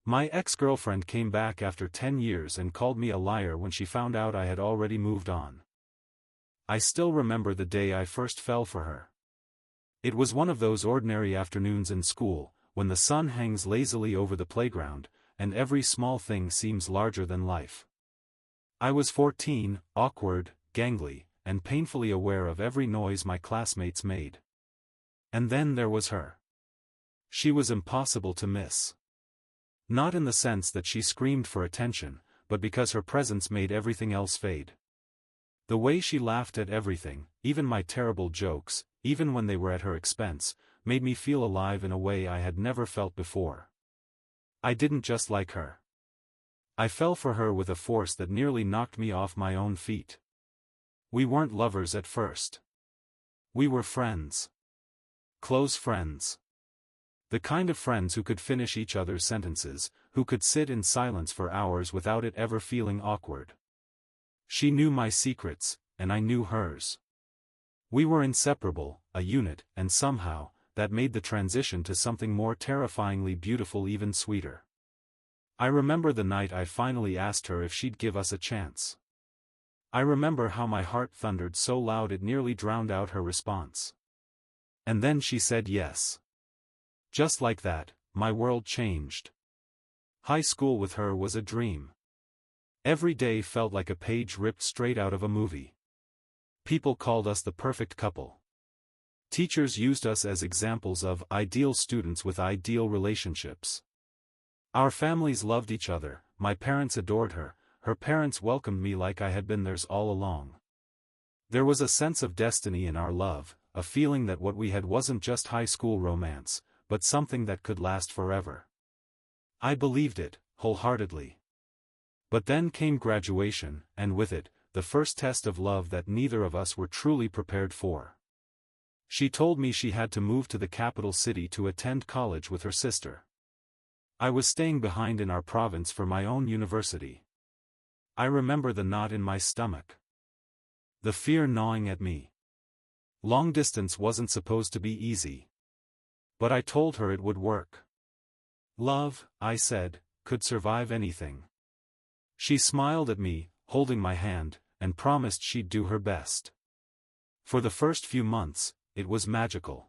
My ex-girlfriend came back after 10 years and called me a liar when she found out I had already moved on. I still remember the day I first fell for her. It was one of those ordinary afternoons in school, when the sun hangs lazily over the playground, and every small thing seems larger than life. I was 14, awkward, gangly, and painfully aware of every noise my classmates made. And then there was her. She was impossible to miss. Not in the sense that she screamed for attention, but because her presence made everything else fade. The way she laughed at everything, even my terrible jokes, even when they were at her expense, made me feel alive in a way I had never felt before. I didn't just like her. I fell for her with a force that nearly knocked me off my own feet. We weren't lovers at first. We were friends. Close friends. The kind of friends who could finish each other's sentences, who could sit in silence for hours without it ever feeling awkward. She knew my secrets, and I knew hers. We were inseparable, a unit, and somehow, that made the transition to something more terrifyingly beautiful even sweeter. I remember the night I finally asked her if she'd give us a chance. I remember how my heart thundered so loud it nearly drowned out her response. And then she said yes. Just like that, my world changed. High school with her was a dream. Every day felt like a page ripped straight out of a movie. People called us the perfect couple. Teachers used us as examples of ideal students with ideal relationships. Our families loved each other, my parents adored her, her parents welcomed me like I had been theirs all along. There was a sense of destiny in our love, a feeling that what we had wasn't just high school romance, but something that could last forever. I believed it, wholeheartedly. But then came graduation, and with it, the first test of love that neither of us were truly prepared for. She told me she had to move to the capital city to attend college with her sister. I was staying behind in our province for my own university. I remember the knot in my stomach. The fear gnawing at me. Long distance wasn't supposed to be easy. But I told her it would work. Love, I said, could survive anything. She smiled at me, holding my hand, and promised she'd do her best. For the first few months, it was magical.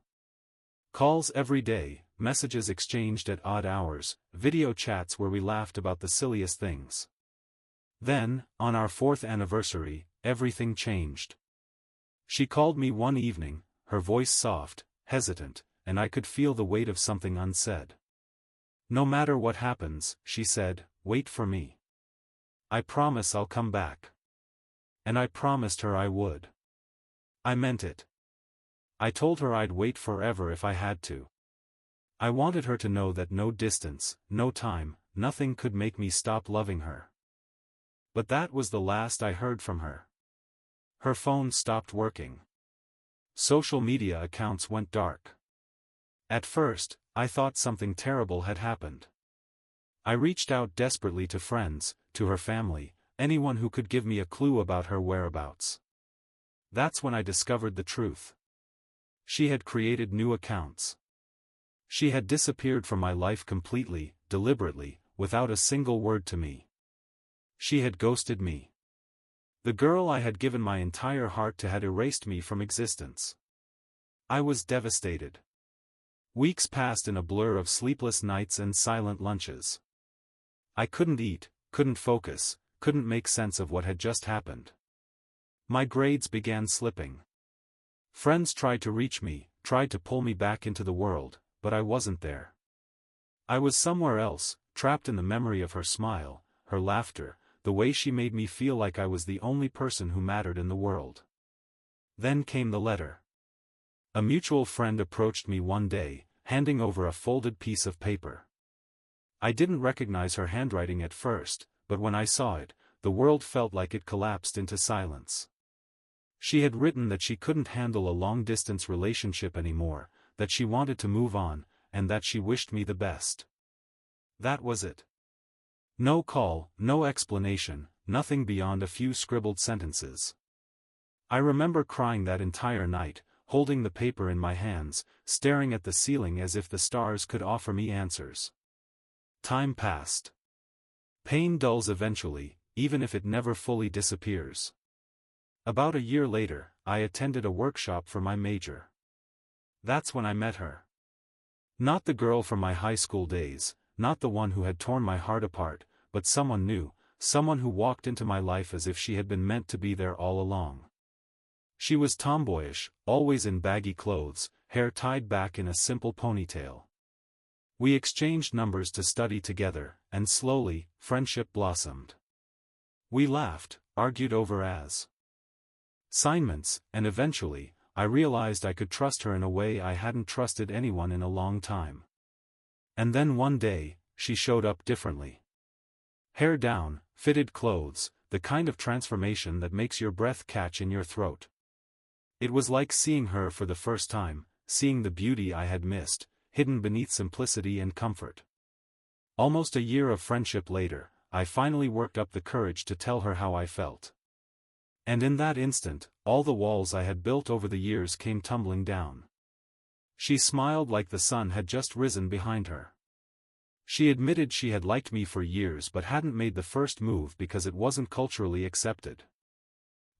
Calls every day, messages exchanged at odd hours, video chats where we laughed about the silliest things. Then, on our 4th anniversary, everything changed. She called me one evening, her voice soft, hesitant, and I could feel the weight of something unsaid. No matter what happens, she said, wait for me. I promise I'll come back. And I promised her I would. I meant it. I told her I'd wait forever if I had to. I wanted her to know that no distance, no time, nothing could make me stop loving her. But that was the last I heard from her. Her phone stopped working. Social media accounts went dark. At first, I thought something terrible had happened. I reached out desperately to friends, to her family, anyone who could give me a clue about her whereabouts. That's when I discovered the truth. She had created new accounts. She had disappeared from my life completely, deliberately, without a single word to me. She had ghosted me. The girl I had given my entire heart to had erased me from existence. I was devastated. Weeks passed in a blur of sleepless nights and silent lunches. I couldn't eat, couldn't focus, couldn't make sense of what had just happened. My grades began slipping. Friends tried to reach me, tried to pull me back into the world, but I wasn't there. I was somewhere else, trapped in the memory of her smile, her laughter, the way she made me feel like I was the only person who mattered in the world. Then came the letter. A mutual friend approached me one day, handing over a folded piece of paper. I didn't recognize her handwriting at first, but when I saw it, the world felt like it collapsed into silence. She had written that she couldn't handle a long-distance relationship anymore, that she wanted to move on, and that she wished me the best. That was it. No call, no explanation, nothing beyond a few scribbled sentences. I remember crying that entire night, holding the paper in my hands, staring at the ceiling as if the stars could offer me answers. Time passed. Pain dulls eventually, even if it never fully disappears. About a year later, I attended a workshop for my major. That's when I met her. Not the girl from my high school days, not the one who had torn my heart apart, but someone new, someone who walked into my life as if she had been meant to be there all along. She was tomboyish, always in baggy clothes, hair tied back in a simple ponytail. We exchanged numbers to study together, and slowly, friendship blossomed. We laughed, argued over assignments, and eventually, I realized I could trust her in a way I hadn't trusted anyone in a long time. And then one day, she showed up differently. Hair down, fitted clothes, the kind of transformation that makes your breath catch in your throat. It was like seeing her for the first time, seeing the beauty I had missed, hidden beneath simplicity and comfort. Almost a year of friendship later, I finally worked up the courage to tell her how I felt. And in that instant, all the walls I had built over the years came tumbling down. She smiled like the sun had just risen behind her. She admitted she had liked me for years but hadn't made the first move because it wasn't culturally accepted.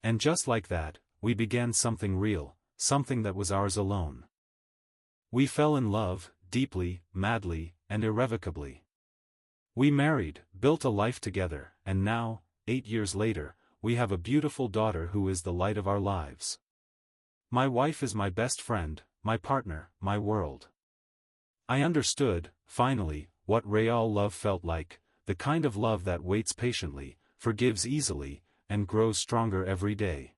And just like that, we began something real, something that was ours alone. We fell in love, deeply, madly, and irrevocably. We married, built a life together, and now, 8 years later, we have a beautiful daughter who is the light of our lives. My wife is my best friend, my partner, my world. I understood, finally, what real love felt like, the kind of love that waits patiently, forgives easily, and grows stronger every day.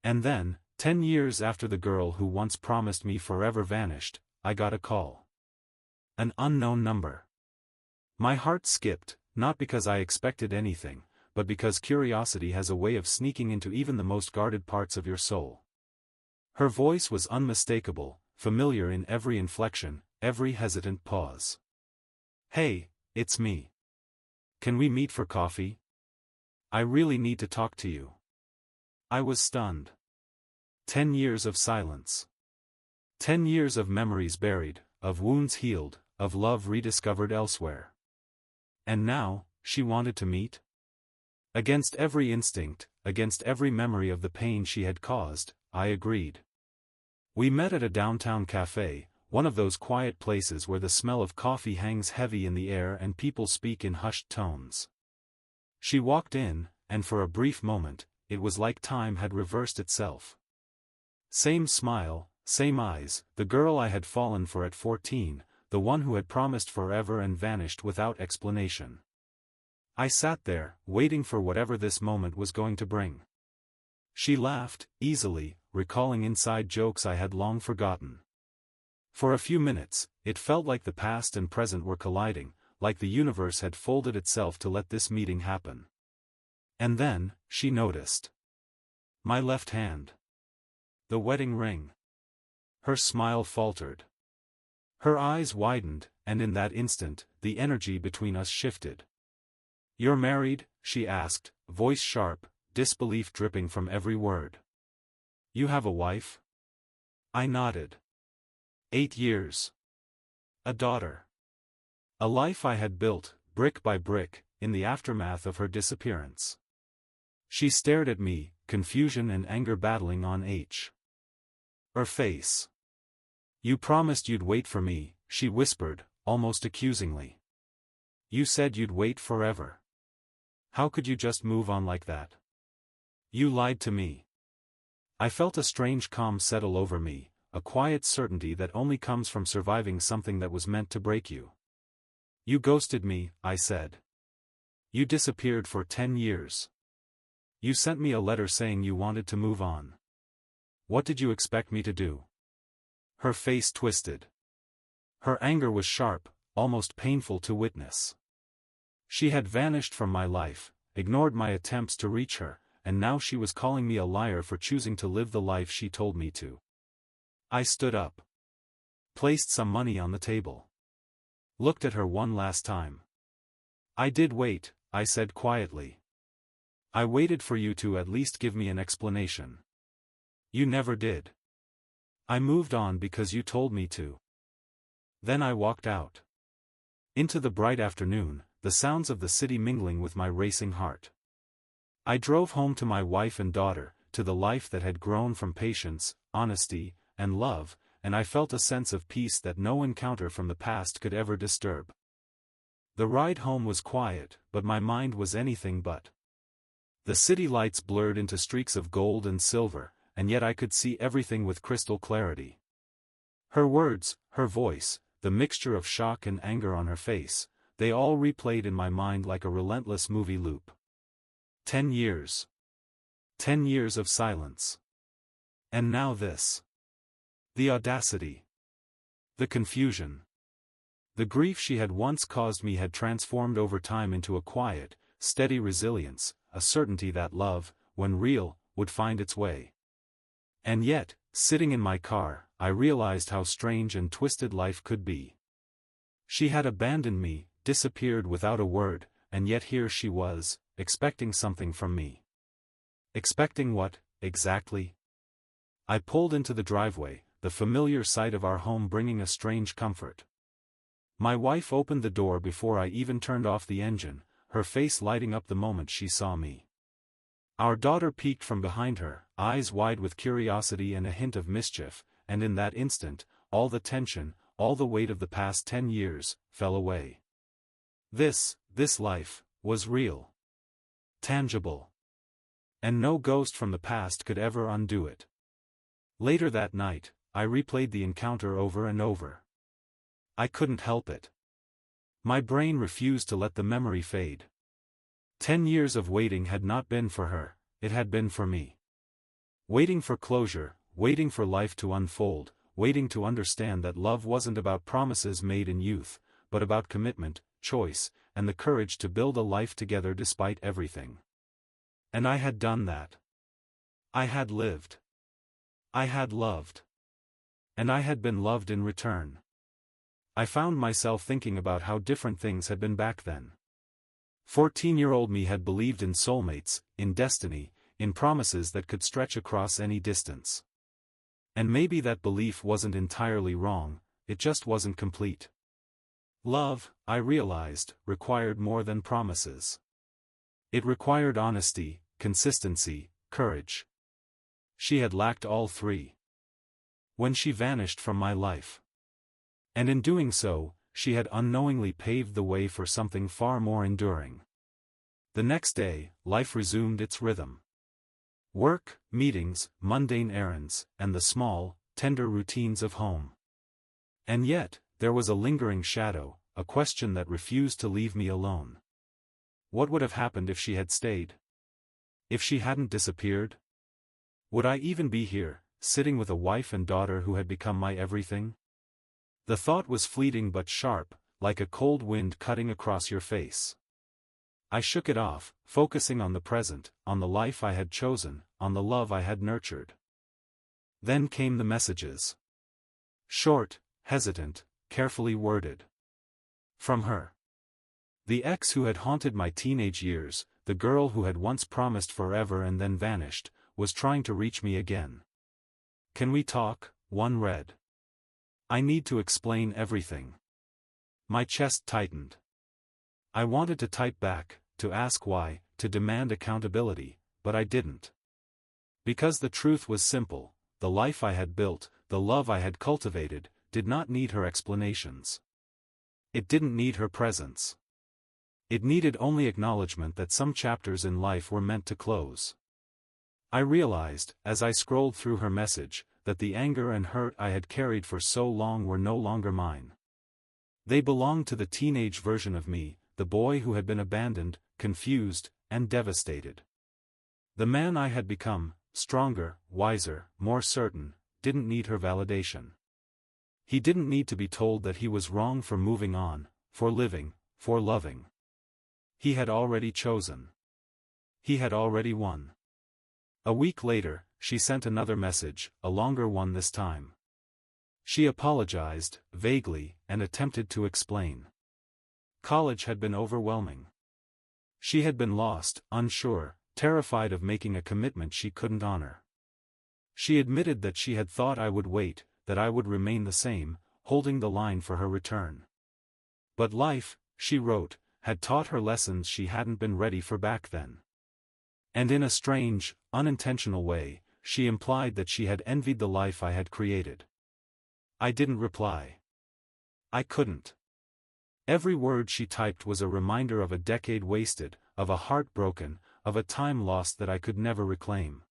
And then, 10 years after the girl who once promised me forever vanished, I got a call. An unknown number. My heart skipped, not because I expected anything, but because curiosity has a way of sneaking into even the most guarded parts of your soul. Her voice was unmistakable, familiar in every inflection, every hesitant pause. "Hey, it's me. Can we meet for coffee? I really need to talk to you." I was stunned. 10 years of silence. 10 years of memories buried, of wounds healed, of love rediscovered elsewhere. And now, she wanted to meet? Against every instinct, against every memory of the pain she had caused, I agreed. We met at a downtown cafe, one of those quiet places where the smell of coffee hangs heavy in the air and people speak in hushed tones. She walked in, and for a brief moment, it was like time had reversed itself. Same smile, same eyes, the girl I had fallen for at 14, the one who had promised forever and vanished without explanation. I sat there, waiting for whatever this moment was going to bring. She laughed, easily, recalling inside jokes I had long forgotten. For a few minutes, it felt like the past and present were colliding, like the universe had folded itself to let this meeting happen. And then, she noticed. My left hand. The wedding ring. Her smile faltered. Her eyes widened, and in that instant, the energy between us shifted. "You're married?" she asked, voice sharp, disbelief dripping from every word. "You have a wife?" I nodded. 8 years. A daughter. A life I had built, brick by brick, in the aftermath of her disappearance. She stared at me, confusion and anger battling on her face. "You promised you'd wait for me," she whispered, almost accusingly. "You said you'd wait forever. How could you just move on like that? You lied to me." I felt a strange calm settle over me, a quiet certainty that only comes from surviving something that was meant to break you. "You ghosted me," I said. "You disappeared for 10 years. You sent me a letter saying you wanted to move on. What did you expect me to do?" Her face twisted. Her anger was sharp, almost painful to witness. She had vanished from my life, ignored my attempts to reach her, and now she was calling me a liar for choosing to live the life she told me to. I stood up. Placed some money on the table. Looked at her one last time. "I did wait," I said quietly. "I waited for you to at least give me an explanation. You never did. I moved on because you told me to." Then I walked out. Into the bright afternoon, the sounds of the city mingling with my racing heart. I drove home to my wife and daughter, to the life that had grown from patience, honesty, and love, and I felt a sense of peace that no encounter from the past could ever disturb. The ride home was quiet, but my mind was anything but. The city lights blurred into streaks of gold and silver, and yet I could see everything with crystal clarity. Her words, her voice, the mixture of shock and anger on her face, they all replayed in my mind like a relentless movie loop. 10 years. 10 years of silence. And now this. The audacity. The confusion. The grief she had once caused me had transformed over time into a quiet, steady resilience, a certainty that love, when real, would find its way. And yet, sitting in my car, I realized how strange and twisted life could be. She had abandoned me, disappeared without a word, and yet here she was, expecting something from me. Expecting what, exactly? I pulled into the driveway, the familiar sight of our home bringing a strange comfort. My wife opened the door before I even turned off the engine, her face lighting up the moment she saw me. Our daughter peeked from behind her, eyes wide with curiosity and a hint of mischief, and in that instant, all the tension, all the weight of the past 10 years, fell away. This life, was real. Tangible. And no ghost from the past could ever undo it. Later that night, I replayed the encounter over and over. I couldn't help it. My brain refused to let the memory fade. 10 years of waiting had not been for her, it had been for me. Waiting for closure, waiting for life to unfold, waiting to understand that love wasn't about promises made in youth, but about commitment, choice, and the courage to build a life together despite everything. And I had done that. I had lived. I had loved. And I had been loved in return. I found myself thinking about how different things had been back then. 14-year-old me had believed in soulmates, in destiny, in promises that could stretch across any distance. And maybe that belief wasn't entirely wrong, it just wasn't complete. Love, I realized, required more than promises. It required honesty, consistency, courage. She had lacked all three. When she vanished from my life. And in doing so, she had unknowingly paved the way for something far more enduring. The next day, life resumed its rhythm. Work, meetings, mundane errands, and the small, tender routines of home. And yet, there was a lingering shadow, a question that refused to leave me alone. What would have happened if she had stayed? If she hadn't disappeared? Would I even be here, sitting with a wife and daughter who had become my everything? The thought was fleeting but sharp, like a cold wind cutting across your face. I shook it off, focusing on the present, on the life I had chosen, on the love I had nurtured. Then came the messages. Short, hesitant, carefully worded. From her. The ex who had haunted my teenage years, the girl who had once promised forever and then vanished, was trying to reach me again. Can we talk? One read. I need to explain everything. My chest tightened. I wanted to type back, to ask why, to demand accountability, but I didn't. Because the truth was simple, the life I had built, the love I had cultivated, did not need her explanations. It didn't need her presence. It needed only acknowledgement that some chapters in life were meant to close. I realized, as I scrolled through her message, that the anger and hurt I had carried for so long were no longer mine. They belonged to the teenage version of me, the boy who had been abandoned, confused, and devastated. The man I had become, stronger, wiser, more certain, didn't need her validation. He didn't need to be told that he was wrong for moving on, for living, for loving. He had already chosen. He had already won. A week later, she sent another message, a longer one this time. She apologized, vaguely, and attempted to explain. College had been overwhelming. She had been lost, unsure, terrified of making a commitment she couldn't honor. She admitted that she had thought I would wait, that I would remain the same, holding the line for her return. But life, she wrote, had taught her lessons she hadn't been ready for back then. And in a strange, unintentional way, she implied that she had envied the life I had created. I didn't reply. I couldn't. Every word she typed was a reminder of a decade wasted, of a heart broken, of a time lost that I could never reclaim.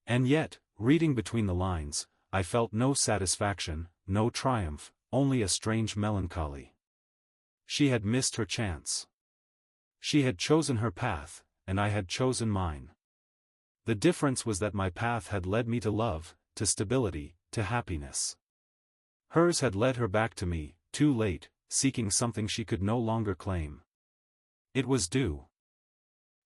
And yet, reading between the lines, I felt no satisfaction, no triumph, only a strange melancholy. She had missed her chance. She had chosen her path, and I had chosen mine. The difference was that my path had led me to love, to stability, to happiness. Hers had led her back to me, too late, seeking something she could no longer claim. It was due.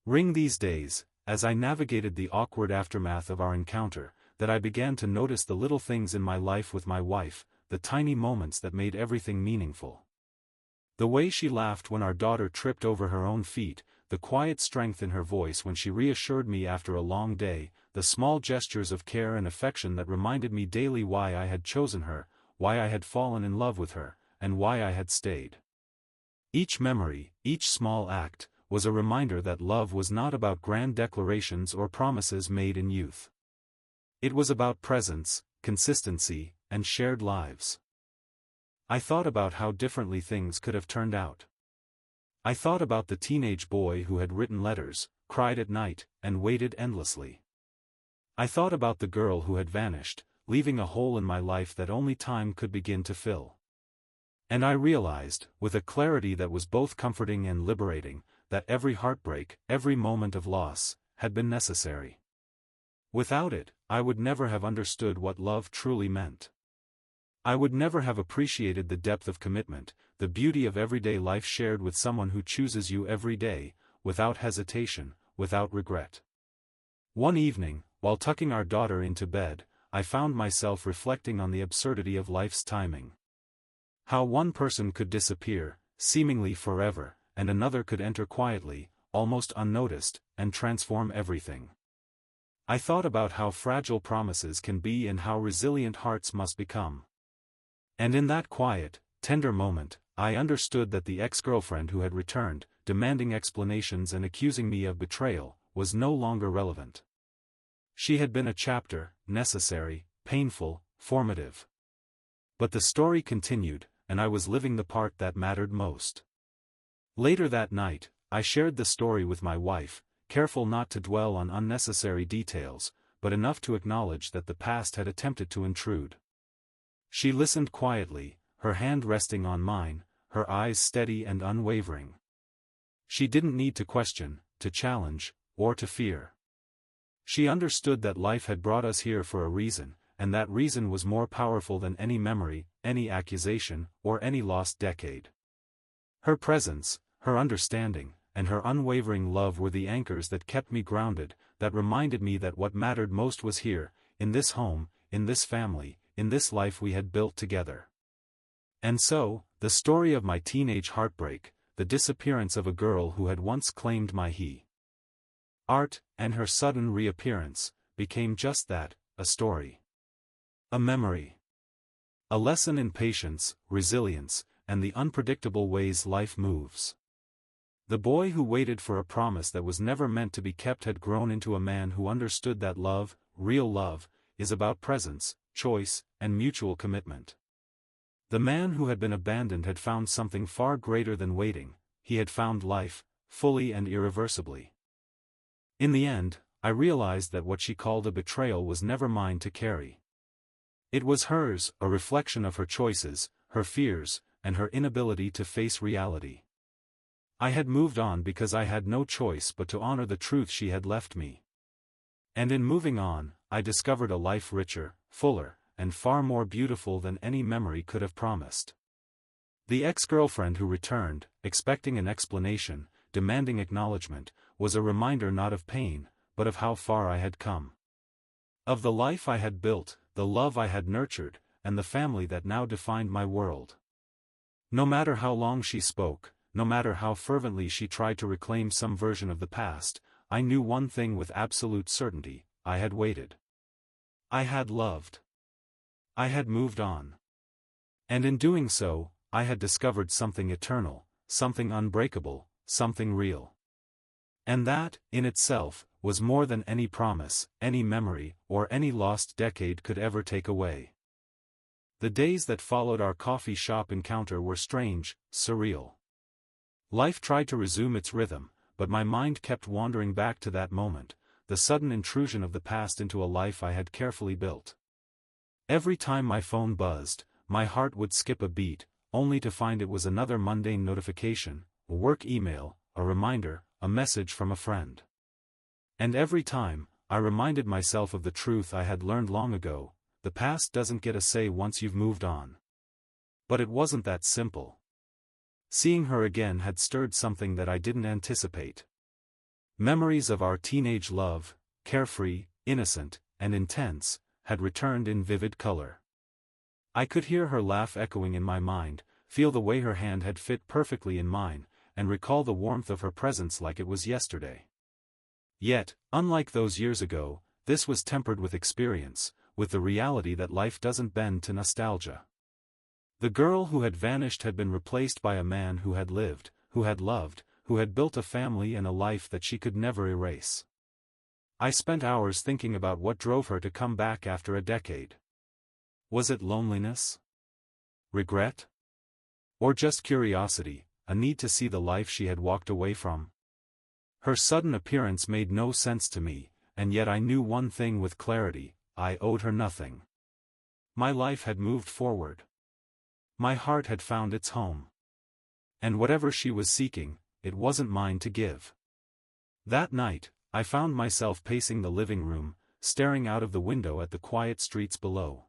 Ring these days, as I navigated the awkward aftermath of our encounter, that I began to notice the little things in my life with my wife, the tiny moments that made everything meaningful. The way she laughed when our daughter tripped over her own feet, the quiet strength in her voice when she reassured me after a long day, the small gestures of care and affection that reminded me daily why I had chosen her, why I had fallen in love with her, and why I had stayed. Each memory, each small act, was a reminder that love was not about grand declarations or promises made in youth. It was about presence, consistency, and shared lives. I thought about how differently things could have turned out. I thought about the teenage boy who had written letters, cried at night, and waited endlessly. I thought about the girl who had vanished, leaving a hole in my life that only time could begin to fill. And I realized, with a clarity that was both comforting and liberating, that every heartbreak, every moment of loss, had been necessary. Without it, I would never have understood what love truly meant. I would never have appreciated the depth of commitment, the beauty of everyday life shared with someone who chooses you every day, without hesitation, without regret. One evening, while tucking our daughter into bed, I found myself reflecting on the absurdity of life's timing. How one person could disappear, seemingly forever, and another could enter quietly, almost unnoticed, and transform everything. I thought about how fragile promises can be and how resilient hearts must become. And in that quiet, tender moment, I understood that the ex-girlfriend who had returned, demanding explanations and accusing me of betrayal, was no longer relevant. She had been a chapter, necessary, painful, formative. But the story continued, and I was living the part that mattered most. Later that night, I shared the story with my wife, careful not to dwell on unnecessary details, but enough to acknowledge that the past had attempted to intrude. She listened quietly, her hand resting on mine, her eyes steady and unwavering. She didn't need to question, to challenge, or to fear. She understood that life had brought us here for a reason, and that reason was more powerful than any memory, any accusation, or any lost decade. Her presence, her understanding, and her unwavering love were the anchors that kept me grounded, that reminded me that what mattered most was here, in this home, in this family, in this life we had built together. And so, the story of my teenage heartbreak, the disappearance of a girl who had once claimed my heart, and her sudden reappearance, became just that, a story. A memory. A lesson in patience, resilience, and the unpredictable ways life moves. The boy who waited for a promise that was never meant to be kept had grown into a man who understood that love, real love, is about presence, choice, and mutual commitment. The man who had been abandoned had found something far greater than waiting, he had found life, fully and irreversibly. In the end, I realized that what she called a betrayal was never mine to carry. It was hers, a reflection of her choices, her fears, and her inability to face reality. I had moved on because I had no choice but to honor the truth she had left me. And in moving on, I discovered a life richer, fuller, and far more beautiful than any memory could have promised. The ex-girlfriend who returned, expecting an explanation, demanding acknowledgement, was a reminder not of pain, but of how far I had come. Of the life I had built, the love I had nurtured, and the family that now defined my world. No matter how long she spoke, no matter how fervently she tried to reclaim some version of the past, I knew one thing with absolute certainty: I had waited. I had loved. I had moved on. And in doing so, I had discovered something eternal, something unbreakable, something real. And that, in itself, was more than any promise, any memory, or any lost decade could ever take away. The days that followed our coffee shop encounter were strange, surreal. Life tried to resume its rhythm, but my mind kept wandering back to that moment, the sudden intrusion of the past into a life I had carefully built. Every time my phone buzzed, my heart would skip a beat, only to find it was another mundane notification, a work email, a reminder, a message from a friend. And every time, I reminded myself of the truth I had learned long ago: the past doesn't get a say once you've moved on. But it wasn't that simple. Seeing her again had stirred something that I didn't anticipate. Memories of our teenage love, carefree, innocent, and intense, had returned in vivid color. I could hear her laugh echoing in my mind, feel the way her hand had fit perfectly in mine, and recall the warmth of her presence like it was yesterday. Yet, unlike those years ago, this was tempered with experience, with the reality that life doesn't bend to nostalgia. The girl who had vanished had been replaced by a man who had lived, who had loved, who had built a family and a life that she could never erase. I spent hours thinking about what drove her to come back after a decade. Was it loneliness? Regret? Or just curiosity, a need to see the life she had walked away from? Her sudden appearance made no sense to me, and yet I knew one thing with clarity: I owed her nothing. My life had moved forward. My heart had found its home. And whatever she was seeking, it wasn't mine to give. That night, I found myself pacing the living room, staring out of the window at the quiet streets below.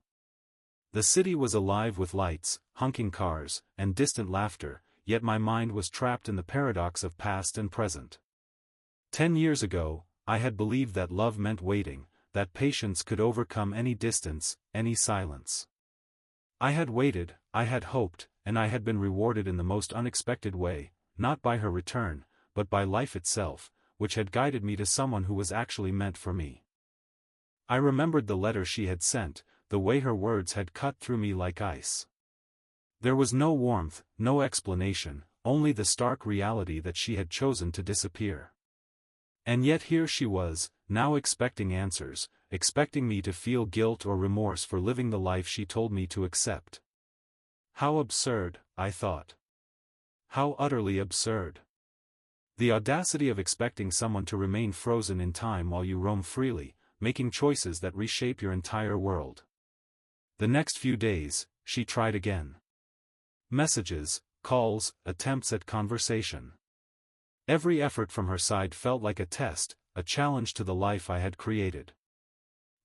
The city was alive with lights, honking cars, and distant laughter, yet my mind was trapped in the paradox of past and present. 10 years ago, I had believed that love meant waiting, that patience could overcome any distance, any silence. I had waited, I had hoped, and I had been rewarded in the most unexpected way, not by her return, but by life itself, which had guided me to someone who was actually meant for me. I remembered the letter she had sent, the way her words had cut through me like ice. There was no warmth, no explanation, only the stark reality that she had chosen to disappear. And yet here she was, now expecting answers, expecting me to feel guilt or remorse for living the life she told me to accept. How absurd, I thought. How utterly absurd. The audacity of expecting someone to remain frozen in time while you roam freely, making choices that reshape your entire world. The next few days, she tried again. Messages, calls, attempts at conversation. Every effort from her side felt like a test, a challenge to the life I had created.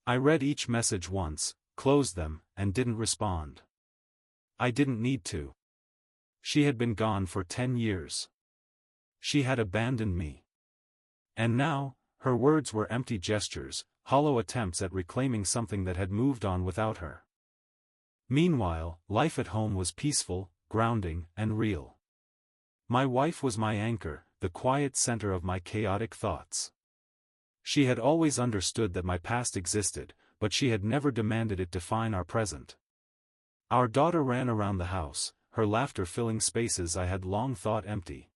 I read each message once, closed them, and didn't respond. I didn't need to. She had been gone for 10 years. She had abandoned me. And now, her words were empty gestures, hollow attempts at reclaiming something that had moved on without her. Meanwhile, life at home was peaceful, grounding, and real. My wife was my anchor, the quiet center of my chaotic thoughts. She had always understood that my past existed, but she had never demanded it define our present. Our daughter ran around the house, her laughter filling spaces I had long thought empty.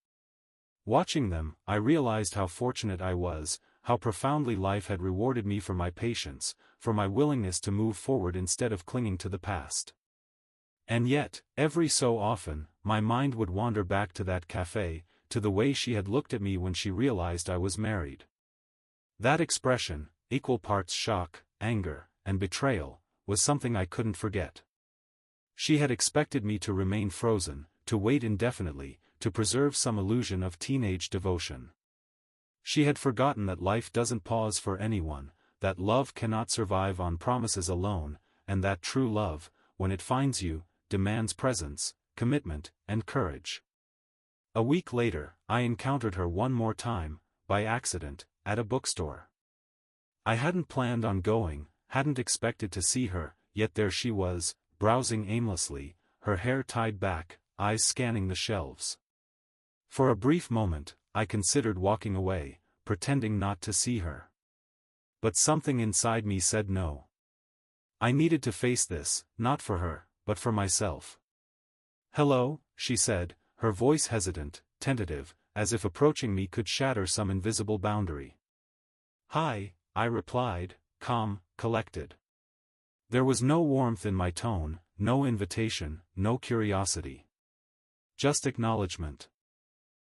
Watching them, I realized how fortunate I was, how profoundly life had rewarded me for my patience, for my willingness to move forward instead of clinging to the past. And yet, every so often, my mind would wander back to that cafe, to the way she had looked at me when she realized I was married. That expression, equal parts shock, anger, and betrayal, was something I couldn't forget. She had expected me to remain frozen, to wait indefinitely, to preserve some illusion of teenage devotion. She had forgotten that life doesn't pause for anyone, that love cannot survive on promises alone, and that true love, when it finds you, demands presence, commitment, and courage. A week later, I encountered her one more time, by accident, at a bookstore. I hadn't planned on going, hadn't expected to see her, yet there she was, browsing aimlessly, her hair tied back, eyes scanning the shelves. For a brief moment, I considered walking away, pretending not to see her. But something inside me said no. I needed to face this, not for her, but for myself. "Hello," she said, her voice hesitant, tentative, as if approaching me could shatter some invisible boundary. "Hi," I replied, calm, collected. There was no warmth in my tone, no invitation, no curiosity. Just acknowledgement.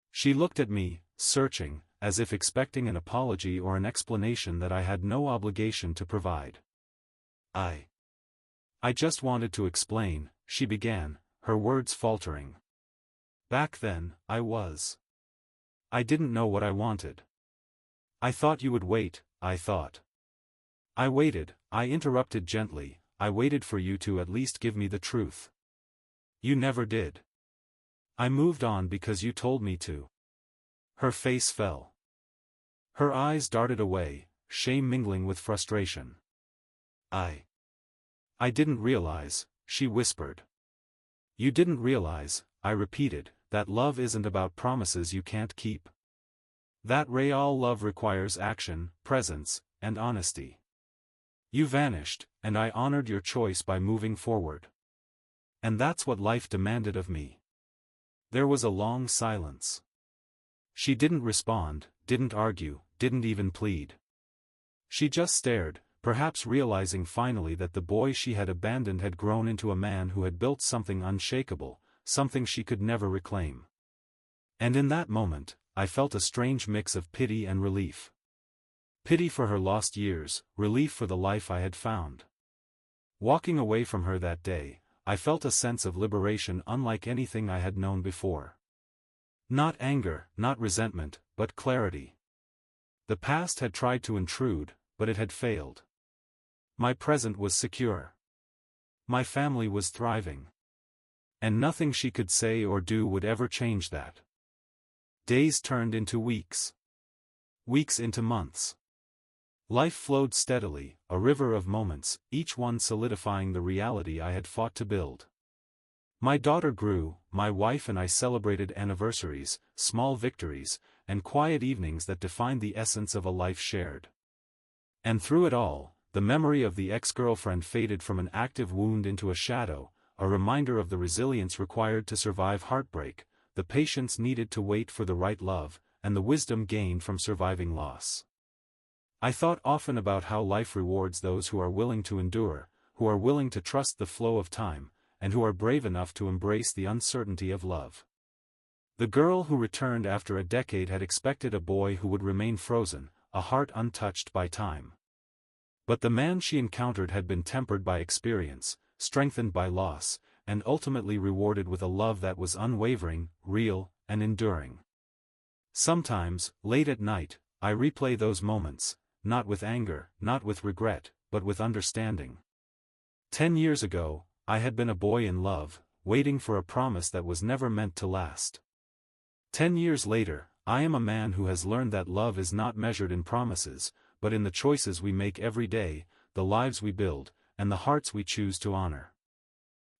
She looked at me, searching, as if expecting an apology or an explanation that I had no obligation to provide. I just wanted to explain," she began, her words faltering. "Back then, I didn't know what I wanted. I thought you would wait, I thought." "I waited," I interrupted gently, "I waited for you to at least give me the truth. You never did. I moved on because you told me to." Her face fell. Her eyes darted away, shame mingling with frustration. I didn't realize," she whispered. "You didn't realize," I repeated, "that love isn't about promises you can't keep. That real love requires action, presence, and honesty. You vanished, and I honored your choice by moving forward. And that's what life demanded of me." There was a long silence. She didn't respond, didn't argue, didn't even plead. She just stared, perhaps realizing finally that the boy she had abandoned had grown into a man who had built something unshakable, something she could never reclaim. And in that moment, I felt a strange mix of pity and relief. Pity for her lost years, relief for the life I had found. Walking away from her that day, I felt a sense of liberation unlike anything I had known before. Not anger, not resentment, but clarity. The past had tried to intrude, but it had failed. My present was secure. My family was thriving. And nothing she could say or do would ever change that. Days turned into weeks. Weeks into months. Life flowed steadily, a river of moments, each one solidifying the reality I had fought to build. My daughter grew, my wife and I celebrated anniversaries, small victories, and quiet evenings that defined the essence of a life shared. And through it all, the memory of the ex-girlfriend faded from an active wound into a shadow, a reminder of the resilience required to survive heartbreak, the patience needed to wait for the right love, and the wisdom gained from surviving loss. I thought often about how life rewards those who are willing to endure, who are willing to trust the flow of time, and who are brave enough to embrace the uncertainty of love. The girl who returned after a decade had expected a boy who would remain frozen, a heart untouched by time. But the man she encountered had been tempered by experience, strengthened by loss, and ultimately rewarded with a love that was unwavering, real, and enduring. Sometimes, late at night, I replay those moments, not with anger, not with regret, but with understanding. 10 years ago, I had been a boy in love, waiting for a promise that was never meant to last. 10 years later, I am a man who has learned that love is not measured in promises, but in the choices we make every day, the lives we build, and the hearts we choose to honor.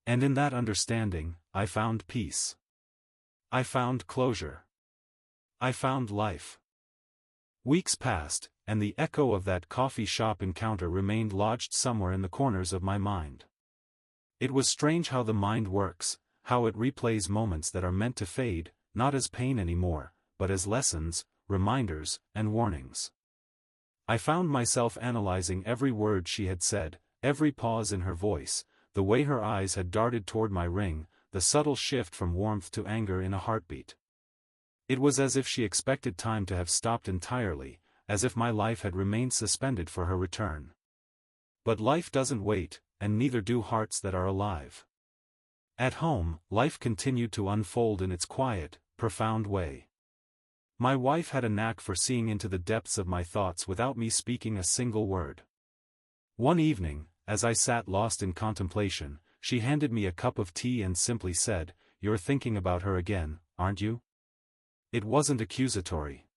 And in that understanding, I found peace. I found closure. I found life. Weeks passed, and the echo of that coffee shop encounter remained lodged somewhere in the corners of my mind. It was strange how the mind works, how it replays moments that are meant to fade, not as pain anymore, but as lessons, reminders, and warnings. I found myself analyzing every word she had said, every pause in her voice, the way her eyes had darted toward my ring, the subtle shift from warmth to anger in a heartbeat. It was as if she expected time to have stopped entirely, as if my life had remained suspended for her return. But life doesn't wait, and neither do hearts that are alive. At home, life continued to unfold in its quiet, profound way. My wife had a knack for seeing into the depths of my thoughts without me speaking a single word. One evening, as I sat lost in contemplation, she handed me a cup of tea and simply said, "You're thinking about her again, aren't you?" It wasn't accusatory.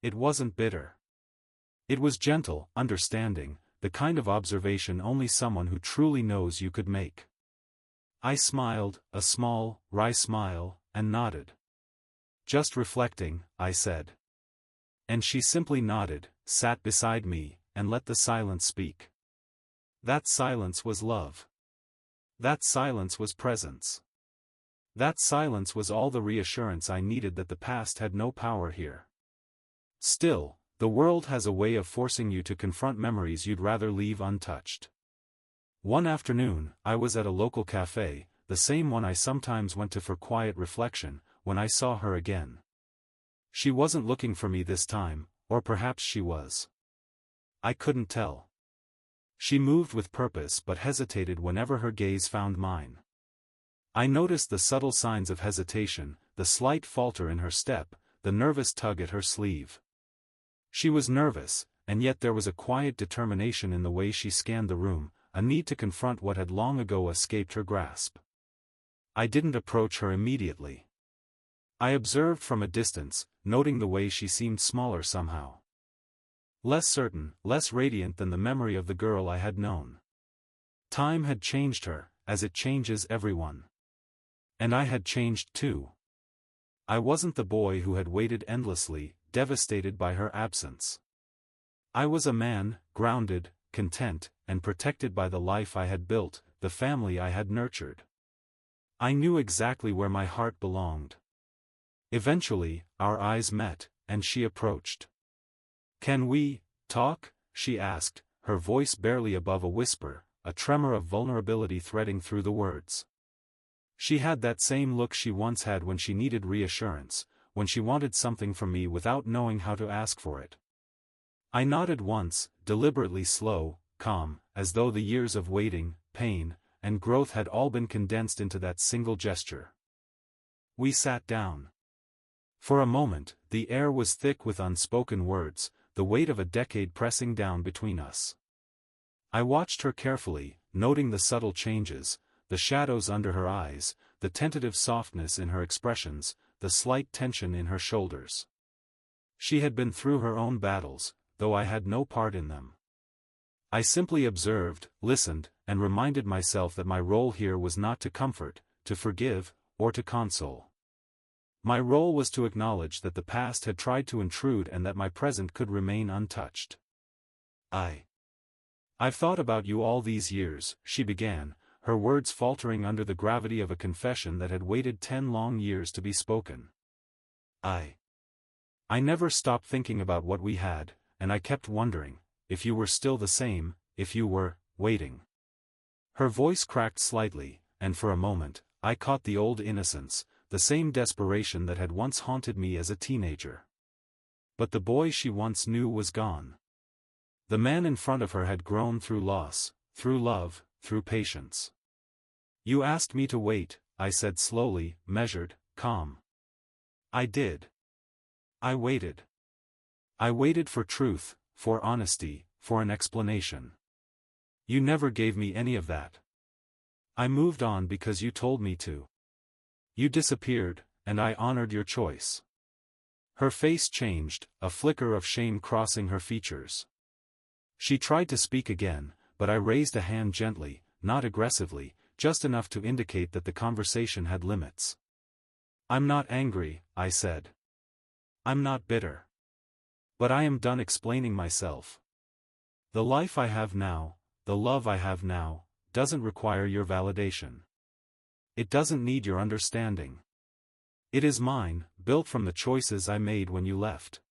It wasn't bitter. It was gentle, understanding, the kind of observation only someone who truly knows you could make. I smiled, a small, wry smile, and nodded. "Just reflecting," I said. And she simply nodded, sat beside me, and let the silence speak. That silence was love. That silence was presence. That silence was all the reassurance I needed that the past had no power here. Still, the world has a way of forcing you to confront memories you'd rather leave untouched. One afternoon, I was at a local cafe, the same one I sometimes went to for quiet reflection, when I saw her again. She wasn't looking for me this time, or perhaps she was. I couldn't tell. She moved with purpose but hesitated whenever her gaze found mine. I noticed the subtle signs of hesitation, the slight falter in her step, the nervous tug at her sleeve. She was nervous, and yet there was a quiet determination in the way she scanned the room, a need to confront what had long ago escaped her grasp. I didn't approach her immediately. I observed from a distance, noting the way she seemed smaller somehow. Less certain, less radiant than the memory of the girl I had known. Time had changed her, as it changes everyone. And I had changed too. I wasn't the boy who had waited endlessly, devastated by her absence. I was a man, grounded, content, and protected by the life I had built, the family I had nurtured. I knew exactly where my heart belonged. Eventually, our eyes met, and she approached. "Can we talk?" she asked, her voice barely above a whisper, a tremor of vulnerability threading through the words. She had that same look she once had when she needed reassurance, when she wanted something from me without knowing how to ask for it. I nodded once, deliberately slow, calm, as though the years of waiting, pain, and growth had all been condensed into that single gesture. We sat down. For a moment, the air was thick with unspoken words, the weight of a decade pressing down between us. I watched her carefully, noting the subtle changes, the shadows under her eyes, the tentative softness in her expressions, the slight tension in her shoulders. She had been through her own battles, though I had no part in them. I simply observed, listened, and reminded myself that my role here was not to comfort, to forgive, or to console. My role was to acknowledge that the past had tried to intrude and that my present could remain untouched. I've thought about you all these years," she began, her words faltering under the gravity of a confession that had waited 10 long years to be spoken. I never stopped thinking about what we had, and I kept wondering, if you were still the same, if you were, waiting. Her voice cracked slightly, and for a moment, I caught the old innocence, the same desperation that had once haunted me as a teenager. But the boy she once knew was gone. The man in front of her had grown through loss, through love, through patience. "You asked me to wait," I said slowly, measured, calm. "I did. I waited. I waited for truth, for honesty, for an explanation. You never gave me any of that. I moved on because you told me to. You disappeared, and I honored your choice." Her face changed, a flicker of shame crossing her features. She tried to speak again, but I raised a hand gently, not aggressively, just enough to indicate that the conversation had limits. "I'm not angry," I said. "I'm not bitter. But I am done explaining myself. The life I have now, the love I have now, doesn't require your validation. It doesn't need your understanding. It is mine, built from the choices I made when you left."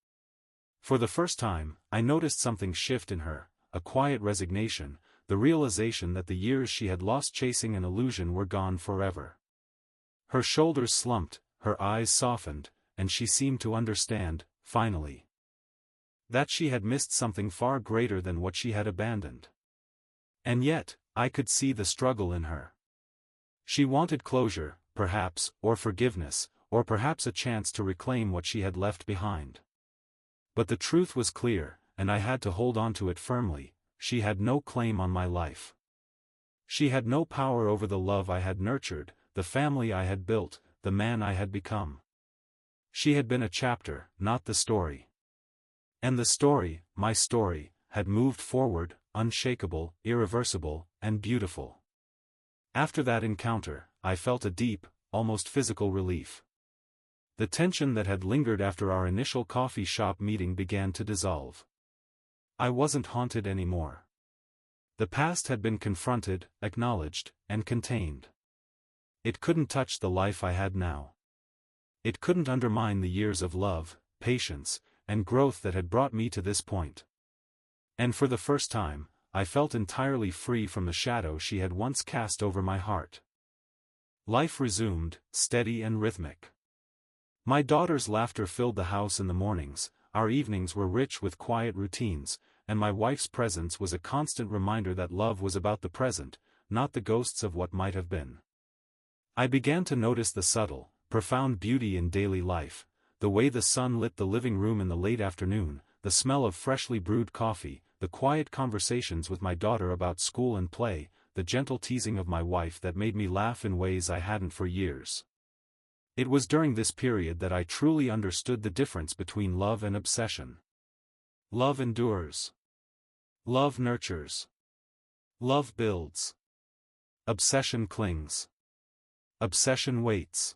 For the first time, I noticed something shift in her, a quiet resignation, the realization that the years she had lost chasing an illusion were gone forever. Her shoulders slumped, her eyes softened, and she seemed to understand, finally, that she had missed something far greater than what she had abandoned. And yet, I could see the struggle in her. She wanted closure, perhaps, or forgiveness, or perhaps a chance to reclaim what she had left behind. But the truth was clear, and I had to hold on to it firmly: she had no claim on my life. She had no power over the love I had nurtured, the family I had built, the man I had become. She had been a chapter, not the story. And the story, my story, had moved forward, unshakable, irreversible, and beautiful. After that encounter, I felt a deep, almost physical relief. The tension that had lingered after our initial coffee shop meeting began to dissolve. I wasn't haunted anymore. The past had been confronted, acknowledged, and contained. It couldn't touch the life I had now. It couldn't undermine the years of love, patience, and growth that had brought me to this point. And for the first time, I felt entirely free from the shadow she had once cast over my heart. Life resumed, steady and rhythmic. My daughter's laughter filled the house in the mornings, our evenings were rich with quiet routines, and my wife's presence was a constant reminder that love was about the present, not the ghosts of what might have been. I began to notice the subtle, profound beauty in daily life, the way the sun lit the living room in the late afternoon, the smell of freshly brewed coffee, the quiet conversations with my daughter about school and play, the gentle teasing of my wife that made me laugh in ways I hadn't for years. It was during this period that I truly understood the difference between love and obsession. Love endures. Love nurtures. Love builds. Obsession clings. Obsession waits.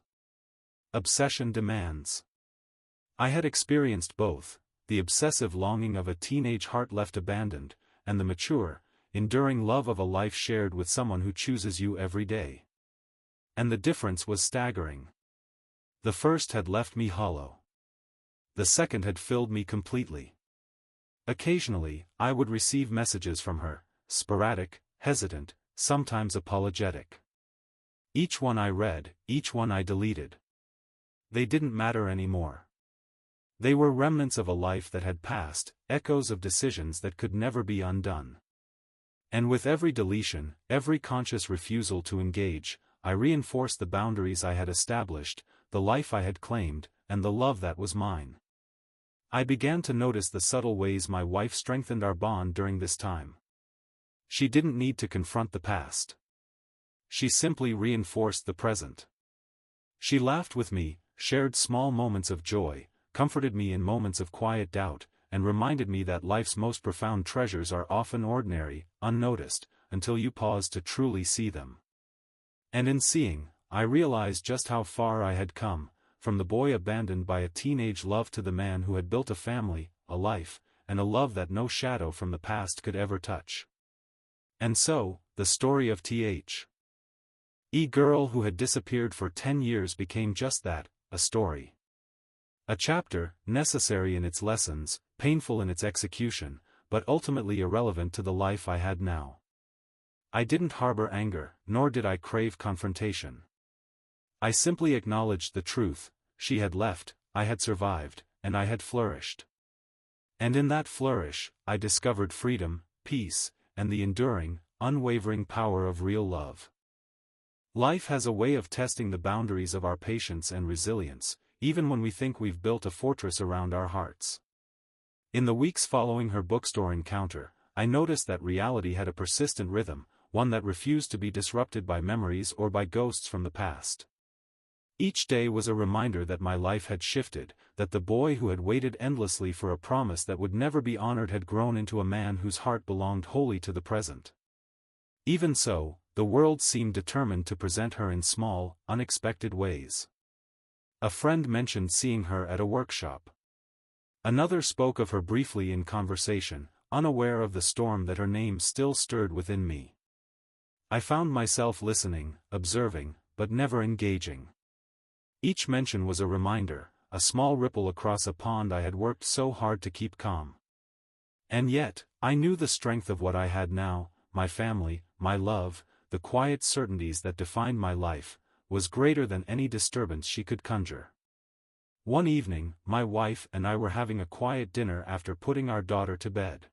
Obsession demands. I had experienced both, the obsessive longing of a teenage heart left abandoned, and the mature, enduring love of a life shared with someone who chooses you every day. And the difference was staggering. The first had left me hollow. The second had filled me completely. Occasionally, I would receive messages from her, sporadic, hesitant, sometimes apologetic. Each one I read, each one I deleted. They didn't matter anymore. They were remnants of a life that had passed, echoes of decisions that could never be undone. And with every deletion, every conscious refusal to engage, I reinforced the boundaries I had established, the life I had claimed, and the love that was mine. I began to notice the subtle ways my wife strengthened our bond during this time. She didn't need to confront the past. She simply reinforced the present. She laughed with me, shared small moments of joy, comforted me in moments of quiet doubt, and reminded me that life's most profound treasures are often ordinary, unnoticed, until you pause to truly see them. And in seeing, I realized just how far I had come, from the boy abandoned by a teenage love to the man who had built a family, a life, and a love that no shadow from the past could ever touch. And so, the story of T.H. E. girl who had disappeared for 10 years became just that, a story. A chapter, necessary in its lessons, painful in its execution, but ultimately irrelevant to the life I had now. I didn't harbor anger, nor did I crave confrontation. I simply acknowledged the truth: she had left, I had survived, and I had flourished. And in that flourish, I discovered freedom, peace, and the enduring, unwavering power of real love. Life has a way of testing the boundaries of our patience and resilience, even when we think we've built a fortress around our hearts. In the weeks following her bookstore encounter, I noticed that reality had a persistent rhythm, one that refused to be disrupted by memories or by ghosts from the past. Each day was a reminder that my life had shifted, that the boy who had waited endlessly for a promise that would never be honored had grown into a man whose heart belonged wholly to the present. Even so, the world seemed determined to present her in small, unexpected ways. A friend mentioned seeing her at a workshop. Another spoke of her briefly in conversation, unaware of the storm that her name still stirred within me. I found myself listening, observing, but never engaging. Each mention was a reminder, a small ripple across a pond I had worked so hard to keep calm. And yet, I knew the strength of what I had now, my family, my love, the quiet certainties that defined my life, was greater than any disturbance she could conjure. One evening, my wife and I were having a quiet dinner after putting our daughter to bed.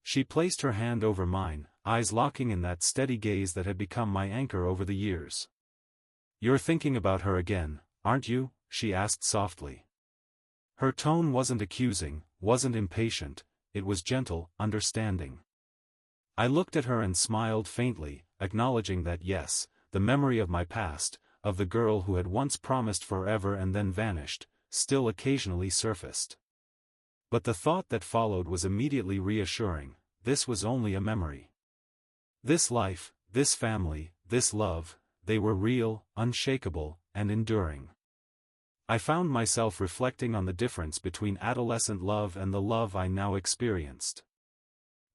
She placed her hand over mine, eyes locking in that steady gaze that had become my anchor over the years. "You're thinking about her again, aren't you?" she asked softly. Her tone wasn't accusing, wasn't impatient, it was gentle, understanding. I looked at her and smiled faintly, acknowledging that yes, the memory of my past, of the girl who had once promised forever and then vanished, still occasionally surfaced. But the thought that followed was immediately reassuring: this was only a memory. This life, this family, this love, they were real, unshakable, and enduring. I found myself reflecting on the difference between adolescent love and the love I now experienced.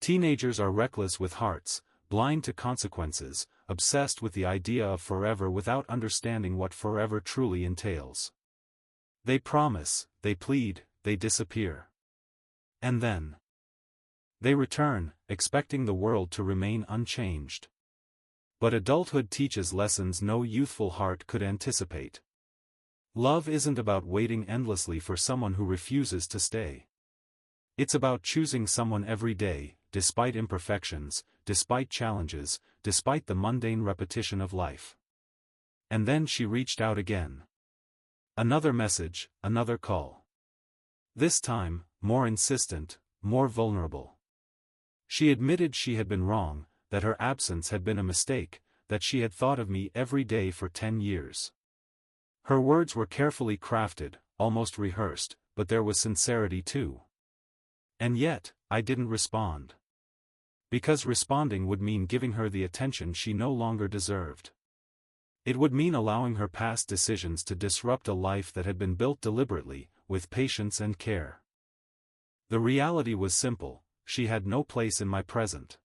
Teenagers are reckless with hearts, blind to consequences, obsessed with the idea of forever without understanding what forever truly entails. They promise, they plead, they disappear. And then they return, expecting the world to remain unchanged. But adulthood teaches lessons no youthful heart could anticipate. Love isn't about waiting endlessly for someone who refuses to stay. It's about choosing someone every day, despite imperfections, despite challenges, despite the mundane repetition of life. And then she reached out again. Another message, another call. This time, more insistent, more vulnerable. She admitted she had been wrong, that her absence had been a mistake, that she had thought of me every day for 10 years. Her words were carefully crafted, almost rehearsed, but there was sincerity too. And yet, I didn't respond. Because responding would mean giving her the attention she no longer deserved. It would mean allowing her past decisions to disrupt a life that had been built deliberately, with patience and care. The reality was simple: she had no place in my present.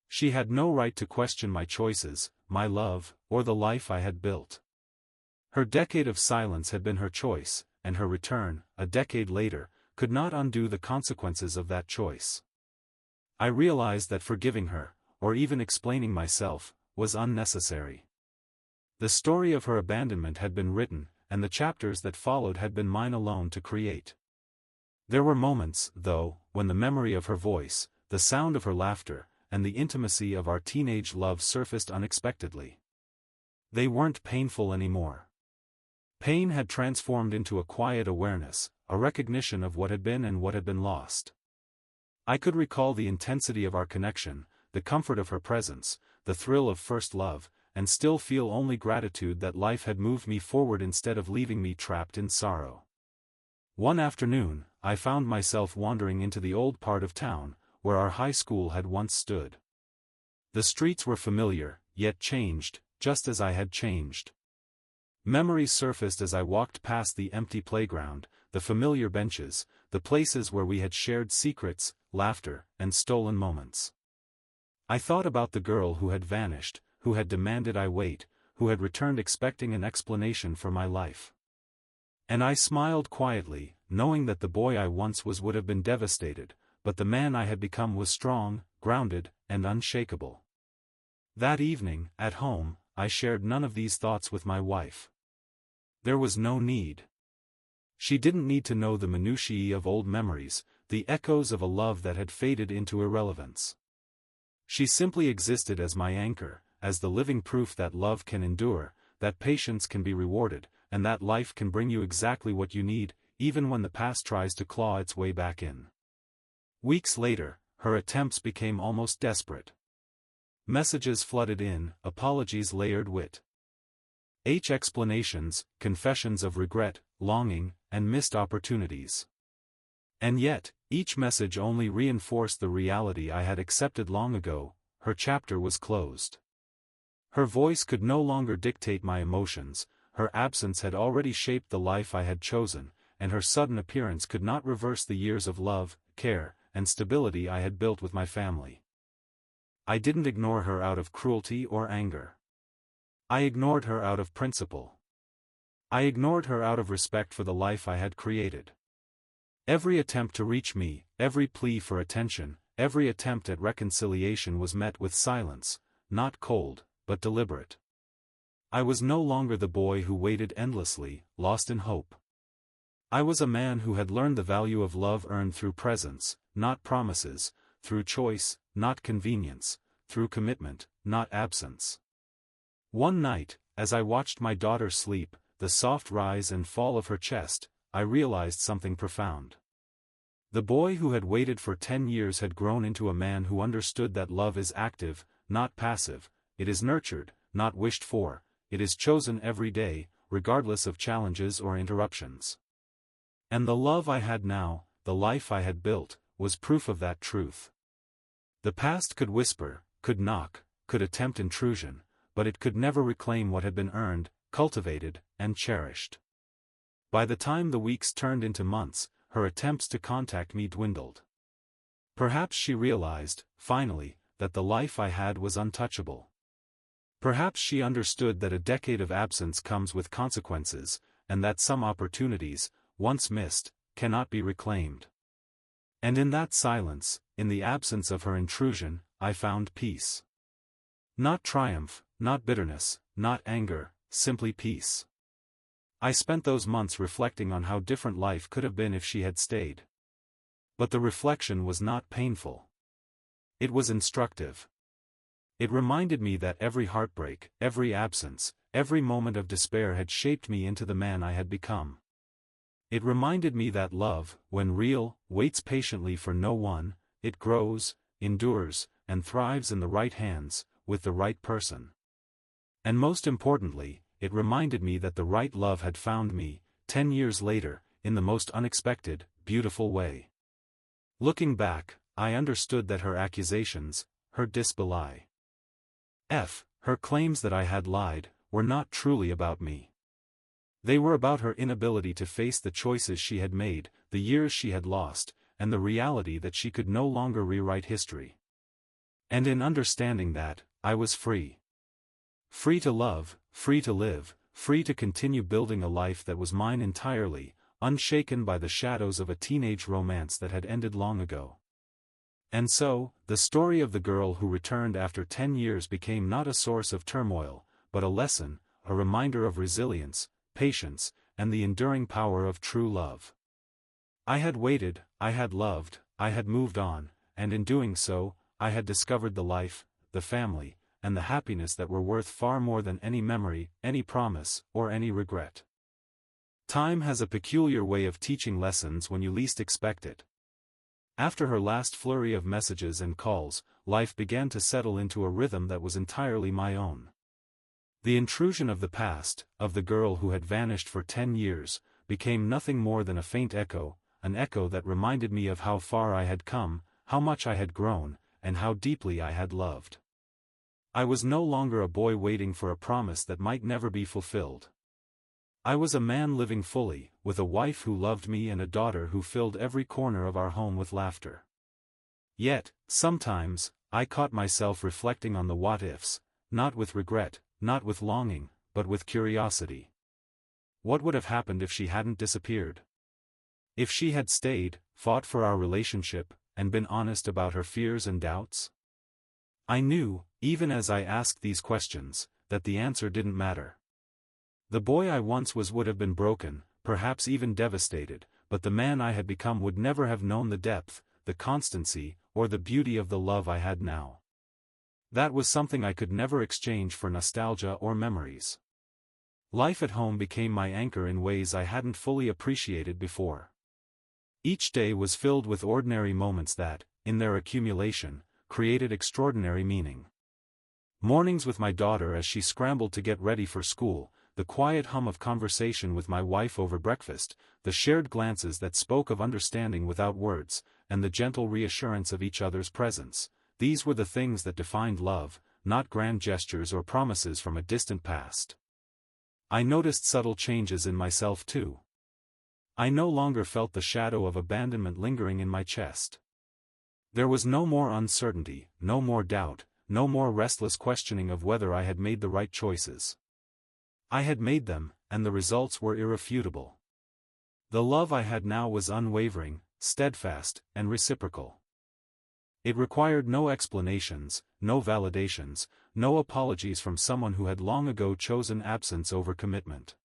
She had no right to question my choices, my love, or the life I had built. Her decade of silence had been her choice, and her return, a decade later, could not undo the consequences of that choice. I realized that forgiving her, or even explaining myself, was unnecessary. The story of her abandonment had been written, and the chapters that followed had been mine alone to create. There were moments, though, when the memory of her voice, the sound of her laughter, and the intimacy of our teenage love surfaced unexpectedly. They weren't painful anymore. Pain had transformed into a quiet awareness, a recognition of what had been and what had been lost. I could recall the intensity of our connection, the comfort of her presence, the thrill of first love, and still feel only gratitude that life had moved me forward instead of leaving me trapped in sorrow. One afternoon, I found myself wandering into the old part of town, where our high school had once stood. The streets were familiar, yet changed, just as I had changed. Memories surfaced as I walked past the empty playground, the familiar benches, the places where we had shared secrets, laughter, and stolen moments. I thought about the girl who had vanished, who had demanded I wait, who had returned expecting an explanation for my life. And I smiled quietly, knowing that the boy I once was would have been devastated, but the man I had become was strong, grounded, and unshakable. That evening, at home, I shared none of these thoughts with my wife. There was no need. She didn't need to know the minutiae of old memories, the echoes of a love that had faded into irrelevance. She simply existed as my anchor, as the living proof that love can endure, that patience can be rewarded, and that life can bring you exactly what you need, even when the past tries to claw its way back in. Weeks later, her attempts became almost desperate. Messages flooded in, apologies layered with explanations, confessions of regret, longing, and missed opportunities. And yet, each message only reinforced the reality I had accepted long ago: her chapter was closed. Her voice could no longer dictate my emotions, her absence had already shaped the life I had chosen, and her sudden appearance could not reverse the years of love, care, and stability I had built with my family. I didn't ignore her out of cruelty or anger. I ignored her out of principle. I ignored her out of respect for the life I had created. Every attempt to reach me, every plea for attention, every attempt at reconciliation was met with silence, not cold, but deliberate. I was no longer the boy who waited endlessly, lost in hope. I was a man who had learned the value of love earned through presence, not promises, through choice, not convenience, through commitment, not absence. One night, as I watched my daughter sleep, the soft rise and fall of her chest, I realized something profound. The boy who had waited for 10 years had grown into a man who understood that love is active, not passive, it is nurtured, not wished for, it is chosen every day, regardless of challenges or interruptions. And the love I had now, the life I had built, was proof of that truth. The past could whisper, could knock, could attempt intrusion, but it could never reclaim what had been earned, cultivated, and cherished. By the time the weeks turned into months, her attempts to contact me dwindled. Perhaps she realized, finally, that the life I had was untouchable. Perhaps she understood that a decade of absence comes with consequences, and that some opportunities, once missed, cannot be reclaimed. And in that silence, in the absence of her intrusion, I found peace. Not triumph, not bitterness, not anger, simply peace. I spent those months reflecting on how different life could have been if she had stayed. But the reflection was not painful. It was instructive. It reminded me that every heartbreak, every absence, every moment of despair had shaped me into the man I had become. It reminded me that love, when real, waits patiently for no one, it grows, endures, and thrives in the right hands, with the right person. And most importantly, it reminded me that the right love had found me, 10 years later, in the most unexpected, beautiful way. Looking back, I understood that her accusations, her disbelief, her claims that I had lied, were not truly about me. They were about her inability to face the choices she had made, the years she had lost, and the reality that she could no longer rewrite history. And in understanding that, I was free. Free to love, free to live, free to continue building a life that was mine entirely, unshaken by the shadows of a teenage romance that had ended long ago. And so, the story of the girl who returned after 10 years became not a source of turmoil, but a lesson, a reminder of resilience, patience, and the enduring power of true love. I had waited, I had loved, I had moved on, and in doing so, I had discovered the life, the family, and the happiness that were worth far more than any memory, any promise, or any regret. Time has a peculiar way of teaching lessons when you least expect it. After her last flurry of messages and calls, life began to settle into a rhythm that was entirely my own. The intrusion of the past, of the girl who had vanished for 10 years, became nothing more than a faint echo, an echo that reminded me of how far I had come, how much I had grown, and how deeply I had loved. I was no longer a boy waiting for a promise that might never be fulfilled. I was a man living fully, with a wife who loved me and a daughter who filled every corner of our home with laughter. Yet, sometimes, I caught myself reflecting on the what-ifs, not with regret, not with longing, but with curiosity. What would have happened if she hadn't disappeared? If she had stayed, fought for our relationship, and been honest about her fears and doubts? I knew, even as I asked these questions, that the answer didn't matter. The boy I once was would have been broken, perhaps even devastated, but the man I had become would never have known the depth, the constancy, or the beauty of the love I had now. That was something I could never exchange for nostalgia or memories. Life at home became my anchor in ways I hadn't fully appreciated before. Each day was filled with ordinary moments that, in their accumulation, created extraordinary meaning. Mornings with my daughter as she scrambled to get ready for school, the quiet hum of conversation with my wife over breakfast, the shared glances that spoke of understanding without words, and the gentle reassurance of each other's presence, these were the things that defined love, not grand gestures or promises from a distant past. I noticed subtle changes in myself too. I no longer felt the shadow of abandonment lingering in my chest. There was no more uncertainty, no more doubt, no more restless questioning of whether I had made the right choices. I had made them, and the results were irrefutable. The love I had now was unwavering, steadfast, and reciprocal. It required no explanations, no validations, no apologies from someone who had long ago chosen absence over commitment.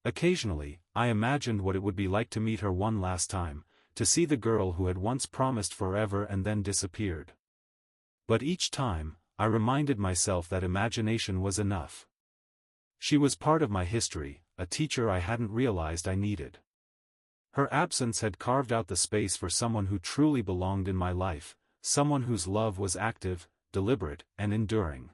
Occasionally, I imagined what it would be like to meet her one last time, to see the girl who had once promised forever and then disappeared. But each time, I reminded myself that imagination was enough. She was part of my history, a teacher I hadn't realized I needed. Her absence had carved out the space for someone who truly belonged in my life, someone whose love was active, deliberate, and enduring.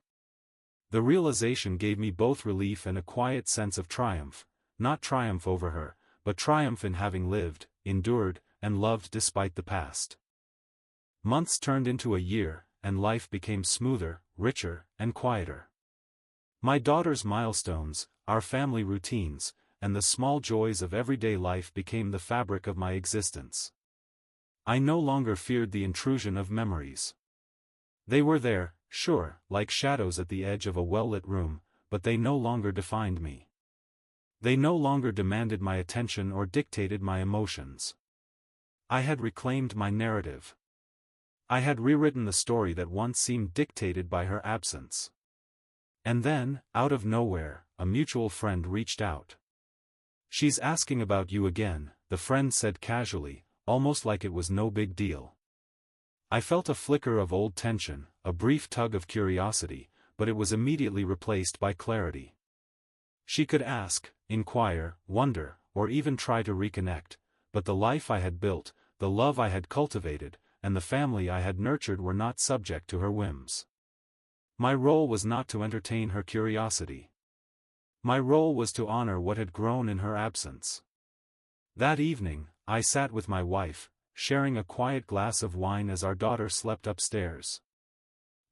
The realization gave me both relief and a quiet sense of triumph, not triumph over her, but triumph in having lived, endured, and loved despite the past. Months turned into a year, and life became smoother, richer, and quieter. My daughter's milestones, our family routines, and the small joys of everyday life became the fabric of my existence. I no longer feared the intrusion of memories. They were there, sure, like shadows at the edge of a well-lit room, but they no longer defined me. They no longer demanded my attention or dictated my emotions. I had reclaimed my narrative. I had rewritten the story that once seemed dictated by her absence. And then, out of nowhere, a mutual friend reached out. "She's asking about you again," the friend said casually, almost like it was no big deal. I felt a flicker of old tension, a brief tug of curiosity, but it was immediately replaced by clarity. She could ask, inquire, wonder, or even try to reconnect, but the life I had built, the love I had cultivated, and the family I had nurtured were not subject to her whims. My role was not to entertain her curiosity. My role was to honor what had grown in her absence. That evening, I sat with my wife, sharing a quiet glass of wine as our daughter slept upstairs.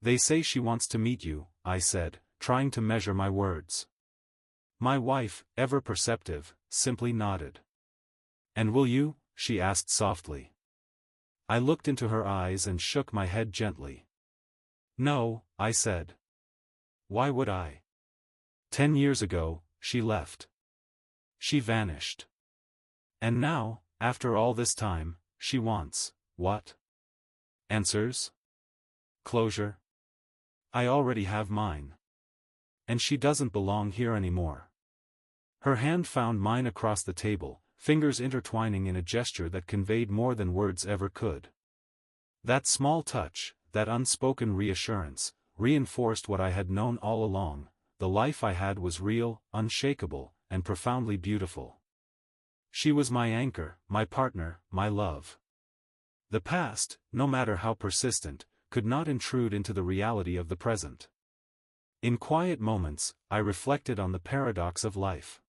"They say she wants to meet you," I said, trying to measure my words. My wife, ever perceptive, simply nodded. "And will you?" she asked softly. I looked into her eyes and shook my head gently. "No," I said. "Why would I?" 10 years ago, she left. She vanished. And now, after all this time, she wants, what? Answers? Closure? I already have mine. And she doesn't belong here anymore. Her hand found mine across the table, fingers intertwining in a gesture that conveyed more than words ever could. That small touch, that unspoken reassurance, reinforced what I had known all along: the life I had was real, unshakable, and profoundly beautiful. She was my anchor, my partner, my love. The past, no matter how persistent, could not intrude into the reality of the present. In quiet moments, I reflected on the paradox of life.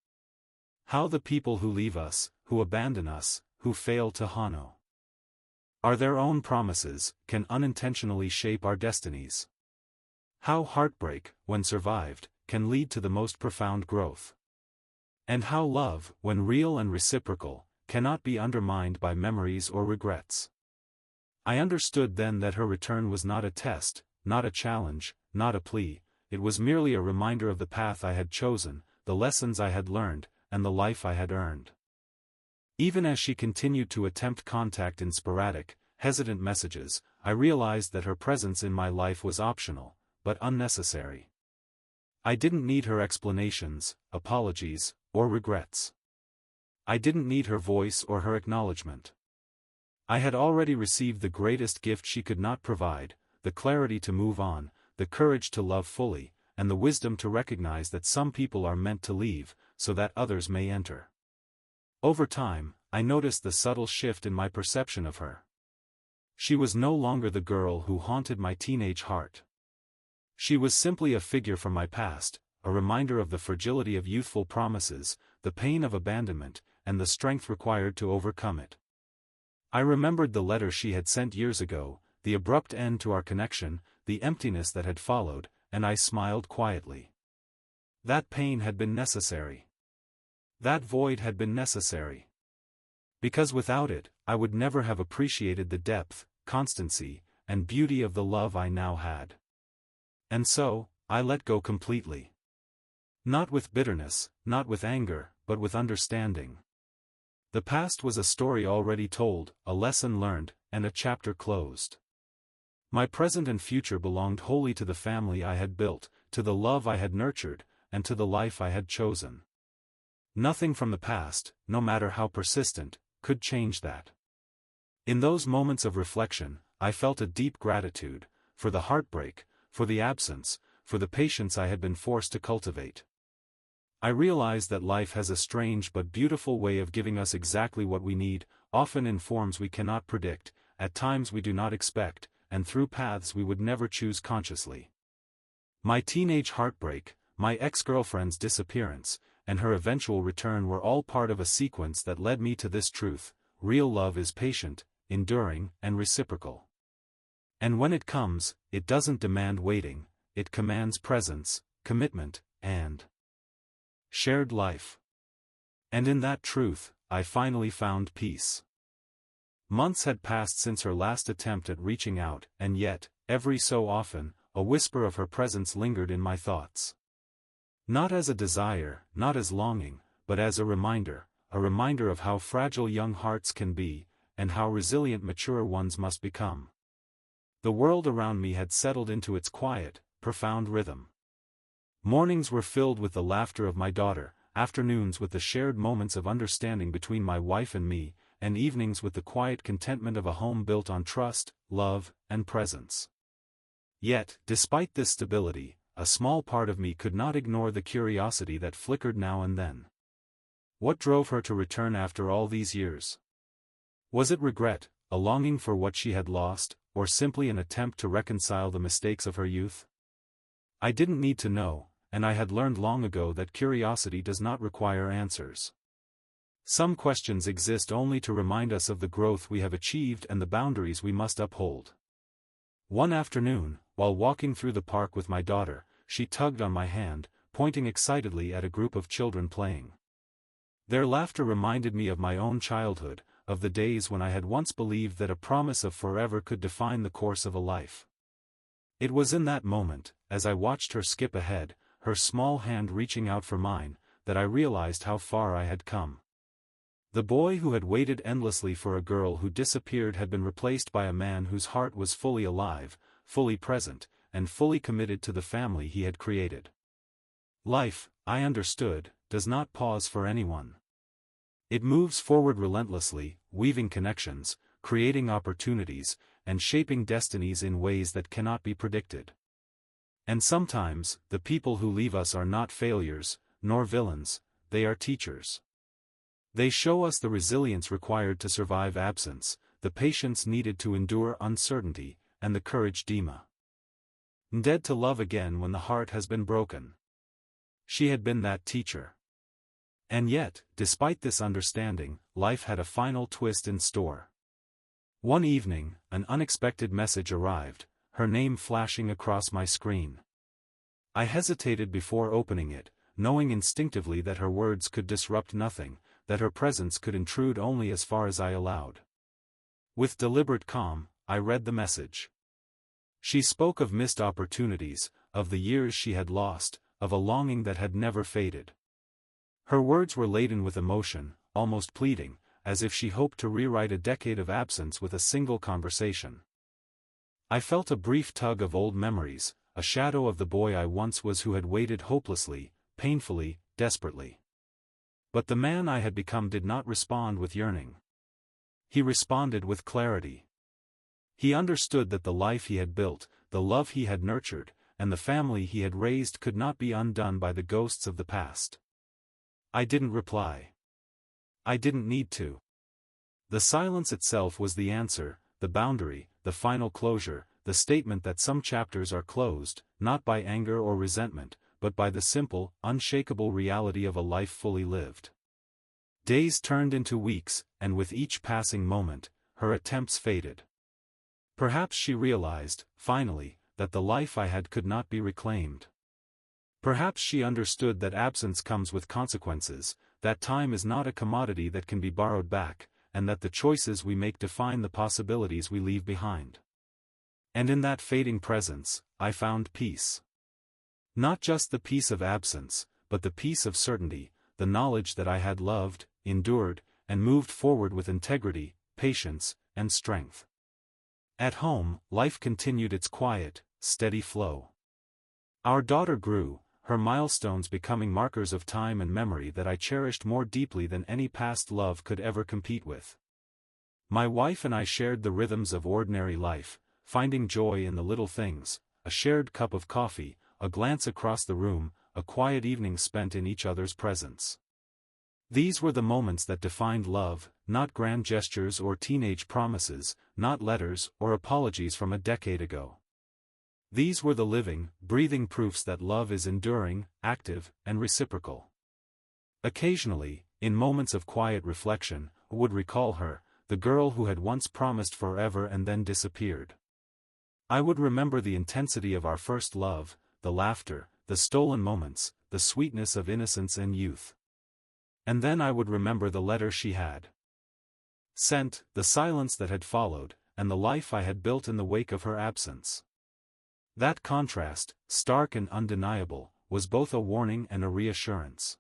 How the people who leave us, who abandon us, who fail to honor their own promises, can unintentionally shape our destinies. How heartbreak, when survived, can lead to the most profound growth. And how love, when real and reciprocal, cannot be undermined by memories or regrets. I understood then that her return was not a test, not a challenge, not a plea. It was merely a reminder of the path I had chosen, the lessons I had learned, and the life I had earned. Even as she continued to attempt contact in sporadic, hesitant messages, I realized that her presence in my life was optional, but unnecessary. I didn't need her explanations, apologies, or regrets. I didn't need her voice or her acknowledgement. I had already received the greatest gift she could not provide: the clarity to move on, the courage to love fully, and the wisdom to recognize that some people are meant to leave, so that others may enter. Over time, I noticed the subtle shift in my perception of her. She was no longer the girl who haunted my teenage heart. She was simply a figure from my past, a reminder of the fragility of youthful promises, the pain of abandonment, and the strength required to overcome it. I remembered the letter she had sent years ago, the abrupt end to our connection, the emptiness that had followed, and I smiled quietly. That pain had been necessary. That void had been necessary. Because without it, I would never have appreciated the depth, constancy, and beauty of the love I now had. And so, I let go completely. Not with bitterness, not with anger, but with understanding. The past was a story already told, a lesson learned, and a chapter closed. My present and future belonged wholly to the family I had built, to the love I had nurtured, and to the life I had chosen. Nothing from the past, no matter how persistent, could change that. In those moments of reflection, I felt a deep gratitude, for the heartbreak, for the absence, for the patience I had been forced to cultivate. I realized that life has a strange but beautiful way of giving us exactly what we need, often in forms we cannot predict, at times we do not expect, and through paths we would never choose consciously. My teenage heartbreak, my ex-girlfriend's disappearance, and her eventual return were all part of a sequence that led me to this truth: real love is patient, enduring, and reciprocal. And when it comes, it doesn't demand waiting, it commands presence, commitment, and shared life. And in that truth, I finally found peace. Months had passed since her last attempt at reaching out, and yet, every so often, a whisper of her presence lingered in my thoughts. Not as a desire, not as longing, but as a reminder of how fragile young hearts can be, and how resilient mature ones must become. The world around me had settled into its quiet, profound rhythm. Mornings were filled with the laughter of my daughter, afternoons with the shared moments of understanding between my wife and me, and evenings with the quiet contentment of a home built on trust, love, and presence. Yet, despite this stability, a small part of me could not ignore the curiosity that flickered now and then. What drove her to return after all these years? Was it regret, a longing for what she had lost, or simply an attempt to reconcile the mistakes of her youth? I didn't need to know, and I had learned long ago that curiosity does not require answers. Some questions exist only to remind us of the growth we have achieved and the boundaries we must uphold. One afternoon, while walking through the park with my daughter, she tugged on my hand, pointing excitedly at a group of children playing. Their laughter reminded me of my own childhood, of the days when I had once believed that a promise of forever could define the course of a life. It was in that moment, as I watched her skip ahead, her small hand reaching out for mine, that I realized how far I had come. The boy who had waited endlessly for a girl who disappeared had been replaced by a man whose heart was fully alive, fully present, and fully committed to the family he had created. Life, I understood, does not pause for anyone. It moves forward relentlessly, weaving connections, creating opportunities, and shaping destinies in ways that cannot be predicted. And sometimes, the people who leave us are not failures, nor villains, they are teachers. They show us the resilience required to survive absence, the patience needed to endure uncertainty, and the courage needed to love again when the heart has been broken. She had been that teacher. And yet, despite this understanding, life had a final twist in store. One evening, an unexpected message arrived, her name flashing across my screen. I hesitated before opening it, knowing instinctively that her words could disrupt nothing, that her presence could intrude only as far as I allowed. With deliberate calm, I read the message. She spoke of missed opportunities, of the years she had lost, of a longing that had never faded. Her words were laden with emotion, almost pleading, as if she hoped to rewrite a decade of absence with a single conversation. I felt a brief tug of old memories, a shadow of the boy I once was who had waited hopelessly, painfully, desperately. But the man I had become did not respond with yearning. He responded with clarity. He understood that the life he had built, the love he had nurtured, and the family he had raised could not be undone by the ghosts of the past. I didn't reply. I didn't need to. The silence itself was the answer, the boundary, the final closure, the statement that some chapters are closed, not by anger or resentment, but by the simple, unshakable reality of a life fully lived. Days turned into weeks, and with each passing moment, her attempts faded. Perhaps she realized, finally, that the life I had could not be reclaimed. Perhaps she understood that absence comes with consequences, that time is not a commodity that can be borrowed back, and that the choices we make define the possibilities we leave behind. And in that fading presence, I found peace. Not just the peace of absence, but the peace of certainty, the knowledge that I had loved, endured, and moved forward with integrity, patience, and strength. At home, life continued its quiet, steady flow. Our daughter grew, her milestones becoming markers of time and memory that I cherished more deeply than any past love could ever compete with. My wife and I shared the rhythms of ordinary life, finding joy in the little things, a shared cup of coffee, a glance across the room, a quiet evening spent in each other's presence. These were the moments that defined love, not grand gestures or teenage promises, not letters or apologies from a decade ago. These were the living, breathing proofs that love is enduring, active, and reciprocal. Occasionally, in moments of quiet reflection, I would recall her, the girl who had once promised forever and then disappeared. I would remember the intensity of our first love, the laughter, the stolen moments, the sweetness of innocence and youth. And then I would remember the letter she had The silence that had followed, and the life I had built in the wake of her absence. That contrast, stark and undeniable, was both a warning and a reassurance.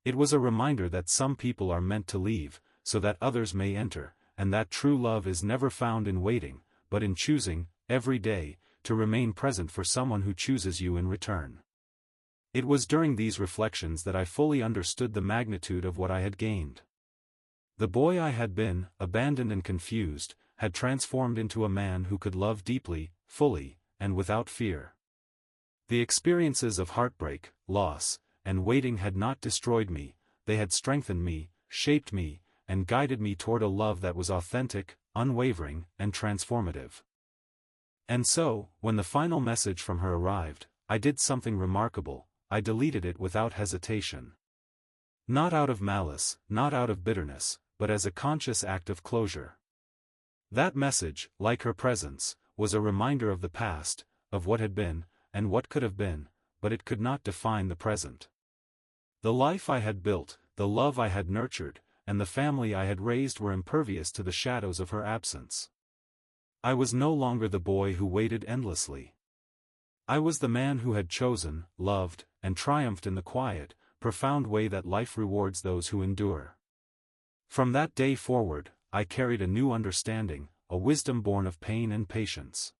It was a reminder that some people are meant to leave, so that others may enter, and that true love is never found in waiting, but in choosing, every day, to remain present for someone who chooses you in return. It was during these reflections that I fully understood the magnitude of what I had gained. The boy I had been, abandoned and confused, had transformed into a man who could love deeply, fully, and without fear. The experiences of heartbreak, loss, and waiting had not destroyed me, they had strengthened me, shaped me, and guided me toward a love that was authentic, unwavering, and transformative. And so, when the final message from her arrived, I did something remarkable. I deleted it without hesitation. Not out of malice, not out of bitterness, but as a conscious act of closure. That message, like her presence, was a reminder of the past, of what had been, and what could have been, but it could not define the present. The life I had built, the love I had nurtured, and the family I had raised were impervious to the shadows of her absence. I was no longer the boy who waited endlessly. I was the man who had chosen, loved, and triumphed in the quiet, profound way that life rewards those who endure. From that day forward, I carried a new understanding, a wisdom born of pain and patience.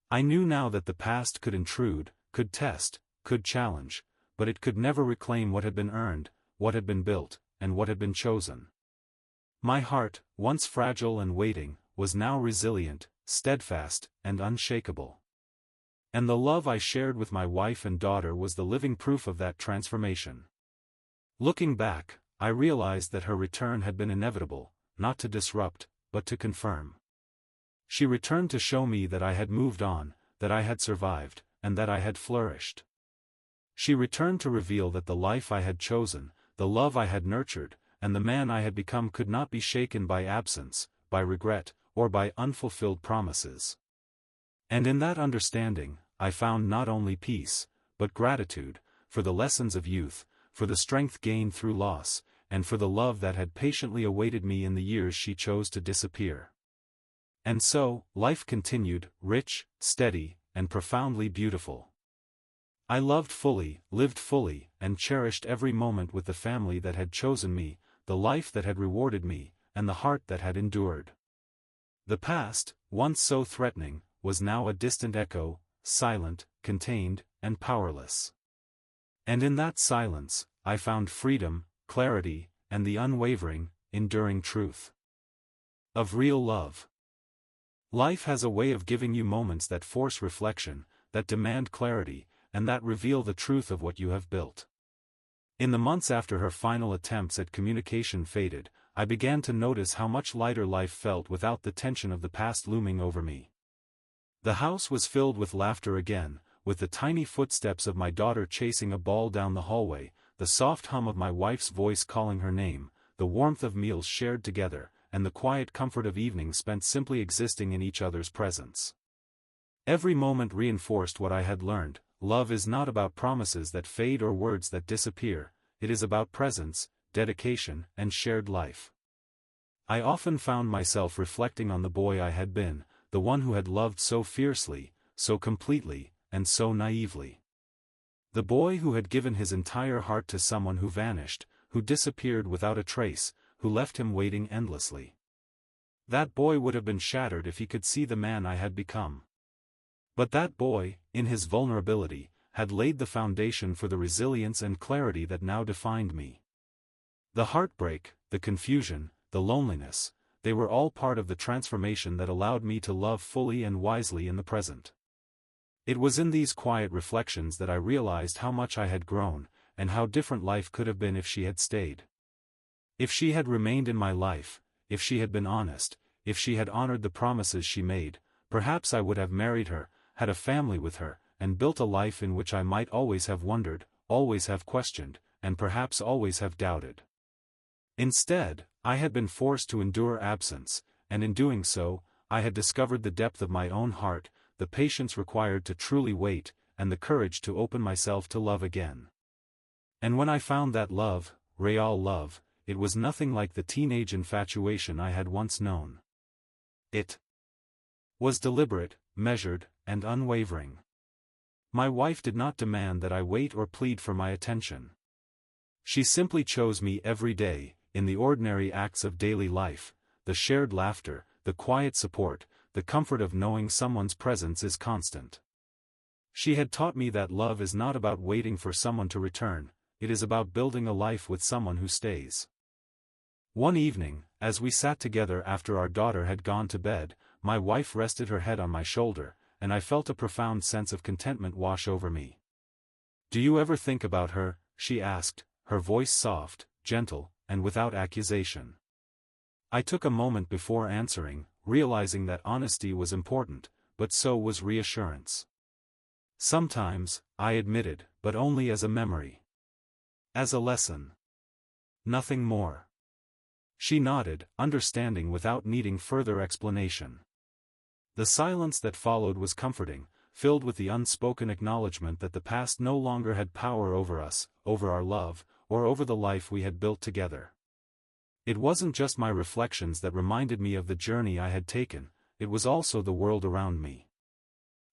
I knew now that the past could intrude, could test, could challenge, but it could never reclaim what had been earned, what had been built, and what had been chosen. My heart, once fragile and waiting, was now resilient, steadfast, and unshakable. And the love I shared with my wife and daughter was the living proof of that transformation. Looking back, I realized that her return had been inevitable, not to disrupt, but to confirm. She returned to show me that I had moved on, that I had survived, and that I had flourished. She returned to reveal that the life I had chosen, the love I had nurtured, and the man I had become could not be shaken by absence, by regret, or by unfulfilled promises. And in that understanding, I found not only peace, but gratitude, for the lessons of youth, for the strength gained through loss, and for the love that had patiently awaited me in the years she chose to disappear. And so, life continued, rich, steady, and profoundly beautiful. I loved fully, lived fully, and cherished every moment with the family that had chosen me, the life that had rewarded me, and the heart that had endured. The past, once so threatening, was now a distant echo, silent, contained, and powerless. And in that silence, I found freedom, clarity, and the unwavering, enduring truth of real love. Life has a way of giving you moments that force reflection, that demand clarity, and that reveal the truth of what you have built. In the months after her final attempts at communication faded, I began to notice how much lighter life felt without the tension of the past looming over me. The house was filled with laughter again, with the tiny footsteps of my daughter chasing a ball down the hallway, the soft hum of my wife's voice calling her name, the warmth of meals shared together, and the quiet comfort of evenings spent simply existing in each other's presence. Every moment reinforced what I had learned: love is not about promises that fade or words that disappear, it is about presence, dedication, and shared life. I often found myself reflecting on the boy I had been, the one who had loved so fiercely, so completely, and so naively. The boy who had given his entire heart to someone who vanished, who disappeared without a trace, who left him waiting endlessly. That boy would have been shattered if he could see the man I had become. But that boy, in his vulnerability, had laid the foundation for the resilience and clarity that now defined me. The heartbreak, the confusion, the loneliness, they were all part of the transformation that allowed me to love fully and wisely in the present. It was in these quiet reflections that I realized how much I had grown, and how different life could have been if she had stayed. If she had remained in my life, if she had been honest, if she had honored the promises she made, perhaps I would have married her, had a family with her, and built a life in which I might always have wondered, always have questioned, and perhaps always have doubted. Instead, I had been forced to endure absence, and in doing so, I had discovered the depth of my own heart, the patience required to truly wait, and the courage to open myself to love again. And when I found that love, real love, it was nothing like the teenage infatuation I had once known. It was deliberate, measured, and unwavering. My wife did not demand that I wait or plead for my attention. She simply chose me every day, in the ordinary acts of daily life, the shared laughter, the quiet support, the comfort of knowing someone's presence is constant. She had taught me that love is not about waiting for someone to return, it is about building a life with someone who stays. One evening, as we sat together after our daughter had gone to bed, my wife rested her head on my shoulder, and I felt a profound sense of contentment wash over me. "Do you ever think about her?" she asked, her voice soft, gentle, and without accusation. I took a moment before answering, realizing that honesty was important, but so was reassurance. "Sometimes," I admitted, "but only as a memory. As a lesson. Nothing more." She nodded, understanding without needing further explanation. The silence that followed was comforting, filled with the unspoken acknowledgement that the past no longer had power over us, over our love, or over the life we had built together. It wasn't just my reflections that reminded me of the journey I had taken, it was also the world around me.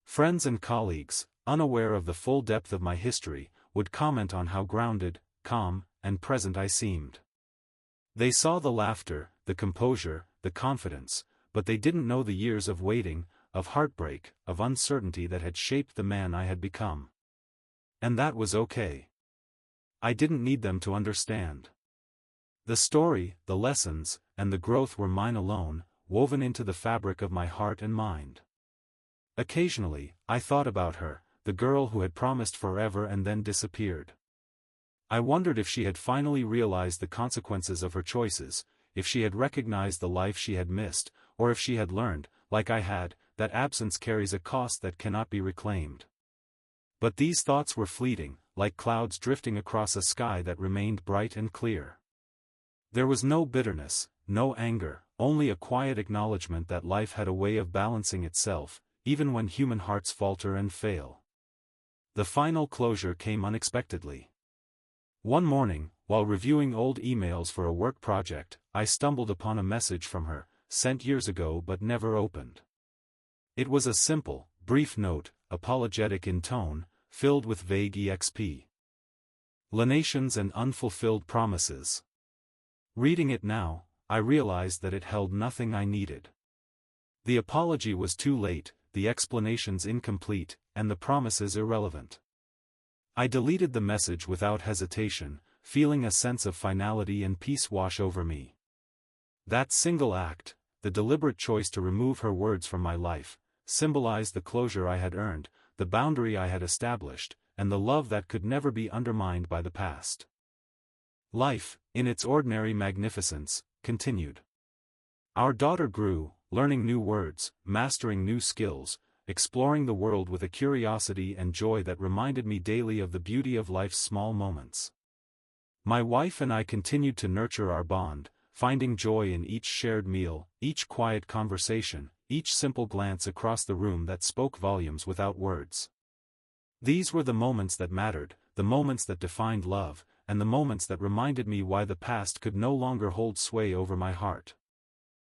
Friends and colleagues, unaware of the full depth of my history, would comment on how grounded, calm, and present I seemed. They saw the laughter, the composure, the confidence, but they didn't know the years of waiting, of heartbreak, of uncertainty that had shaped the man I had become. And that was okay. I didn't need them to understand. The story, the lessons, and the growth were mine alone, woven into the fabric of my heart and mind. Occasionally, I thought about her, the girl who had promised forever and then disappeared. I wondered if she had finally realized the consequences of her choices, if she had recognized the life she had missed, or if she had learned, like I had, that absence carries a cost that cannot be reclaimed. But these thoughts were fleeting, like clouds drifting across a sky that remained bright and clear. There was no bitterness, no anger, only a quiet acknowledgement that life had a way of balancing itself, even when human hearts falter and fail. The final closure came unexpectedly. One morning, while reviewing old emails for a work project, I stumbled upon a message from her, sent years ago but never opened. It was a simple, brief note, apologetic in tone, filled with vague explanations and unfulfilled promises. Reading it now, I realized that it held nothing I needed. The apology was too late, the explanations incomplete, and the promises irrelevant. I deleted the message without hesitation, feeling a sense of finality and peace wash over me. That single act, the deliberate choice to remove her words from my life, symbolized the closure I had earned, the boundary I had established, and the love that could never be undermined by the past. Life, in its ordinary magnificence, continued. Our daughter grew, learning new words, mastering new skills, exploring the world with a curiosity and joy that reminded me daily of the beauty of life's small moments. My wife and I continued to nurture our bond, finding joy in each shared meal, each quiet conversation, each simple glance across the room that spoke volumes without words. These were the moments that mattered, the moments that defined love, and the moments that reminded me why the past could no longer hold sway over my heart.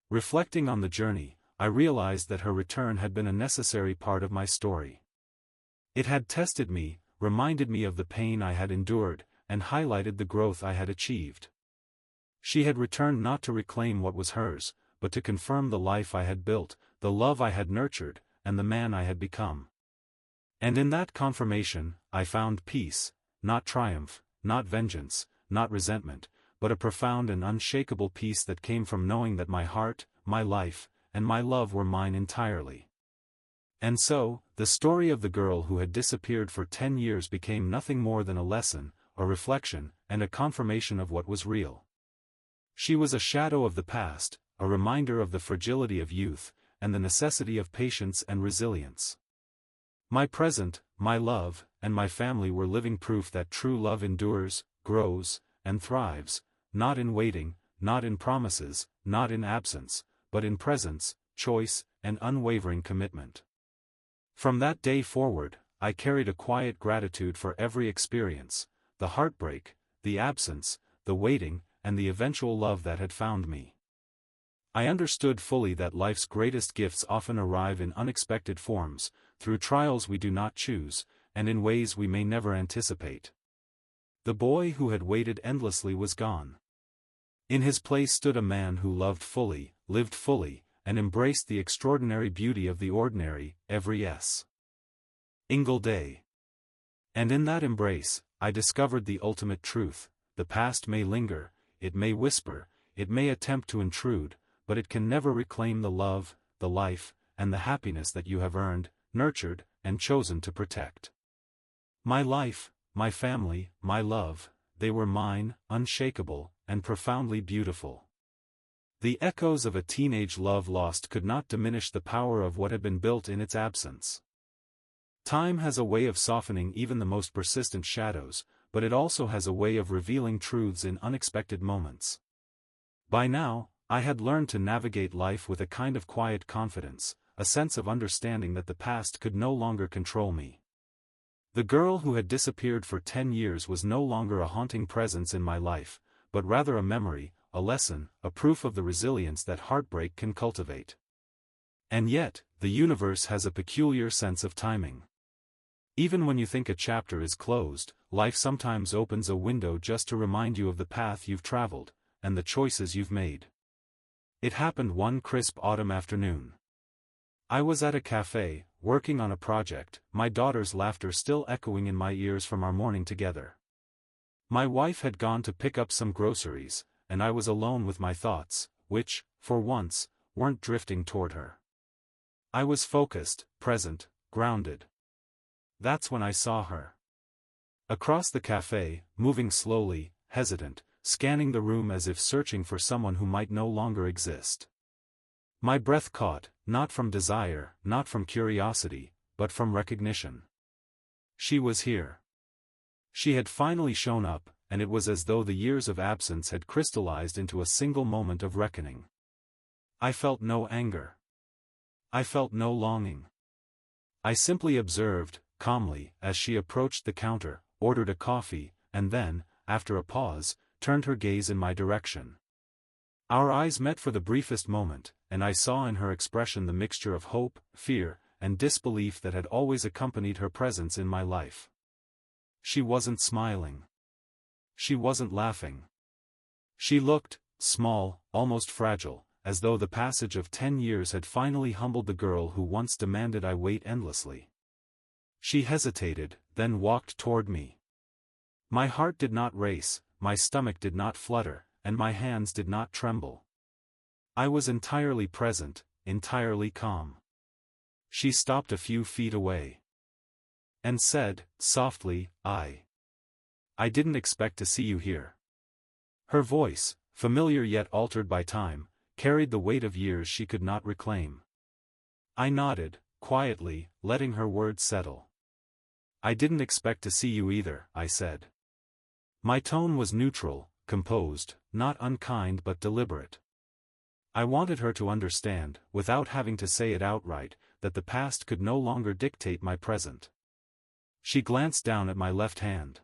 Reflecting on the journey, I realized that her return had been a necessary part of my story. It had tested me, reminded me of the pain I had endured, and highlighted the growth I had achieved. She had returned not to reclaim what was hers, but to confirm the life I had built, the love I had nurtured, and the man I had become. And in that confirmation, I found peace, not triumph, not vengeance, not resentment, but a profound and unshakable peace that came from knowing that my heart, my life, and my love were mine entirely. And so, the story of the girl who had disappeared for 10 years became nothing more than a lesson, a reflection, and a confirmation of what was real. She was a shadow of the past, a reminder of the fragility of youth, and the necessity of patience and resilience. My present, my love, and my family were living proof that true love endures, grows, and thrives, not in waiting, not in promises, not in absence, but in presence, choice, and unwavering commitment. From that day forward, I carried a quiet gratitude for every experience, the heartbreak, the absence, the waiting, and the eventual love that had found me. I understood fully that life's greatest gifts often arrive in unexpected forms, through trials we do not choose, and in ways we may never anticipate. The boy who had waited endlessly was gone. In his place stood a man who loved fully, lived fully, and embraced the extraordinary beauty of the ordinary, every single day. And in that embrace, I discovered the ultimate truth: the past may linger, it may whisper, it may attempt to intrude, but it can never reclaim the love, the life, and the happiness that you have earned, nurtured, and chosen to protect. My life, my family, my love, they were mine, unshakable, and profoundly beautiful. The echoes of a teenage love lost could not diminish the power of what had been built in its absence. Time has a way of softening even the most persistent shadows, but it also has a way of revealing truths in unexpected moments. By now, I had learned to navigate life with a kind of quiet confidence, a sense of understanding that the past could no longer control me. The girl who had disappeared for 10 years was no longer a haunting presence in my life, but rather a memory, a lesson, a proof of the resilience that heartbreak can cultivate. And yet, the universe has a peculiar sense of timing. Even when you think a chapter is closed, life sometimes opens a window just to remind you of the path you've traveled, and the choices you've made. It happened one crisp autumn afternoon. I was at a cafe, working on a project, my daughter's laughter still echoing in my ears from our morning together. My wife had gone to pick up some groceries, and I was alone with my thoughts, which, for once, weren't drifting toward her. I was focused, present, grounded. That's when I saw her. Across the cafe, moving slowly, hesitant, scanning the room as if searching for someone who might no longer exist. My breath caught, not from desire, not from curiosity, but from recognition. She was here. She had finally shown up, and it was as though the years of absence had crystallized into a single moment of reckoning. I felt no anger. I felt no longing. I simply observed, calmly, as she approached the counter, ordered a coffee, and then, after a pause, turned her gaze in my direction. Our eyes met for the briefest moment, and I saw in her expression the mixture of hope, fear, and disbelief that had always accompanied her presence in my life. She wasn't smiling. She wasn't laughing. She looked, small, almost fragile, as though the passage of 10 years had finally humbled the girl who once demanded I wait endlessly. She hesitated, then walked toward me. My heart did not race, my stomach did not flutter, and my hands did not tremble. I was entirely present, entirely calm. She stopped a few feet away. And said, softly, I didn't expect to see you here. Her voice, familiar yet altered by time, carried the weight of years she could not reclaim. I nodded, quietly, letting her words settle. I didn't expect to see you either, I said. My tone was neutral, composed, not unkind but deliberate. I wanted her to understand, without having to say it outright, that the past could no longer dictate my present. She glanced down at my left hand.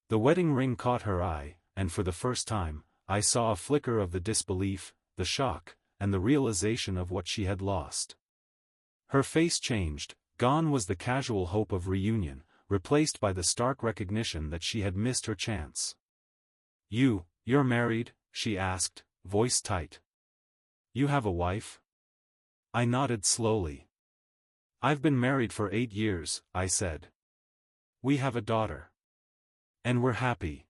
The wedding ring caught her eye, and for the first time, I saw a flicker of the disbelief, the shock, and the realization of what she had lost. Her face changed, gone was the casual hope of reunion, replaced by the stark recognition that she had missed her chance. You're married?" she asked, voice tight. "You have a wife?" I nodded slowly. "I've been married for 8 years," I said. "We have a daughter. And we're happy."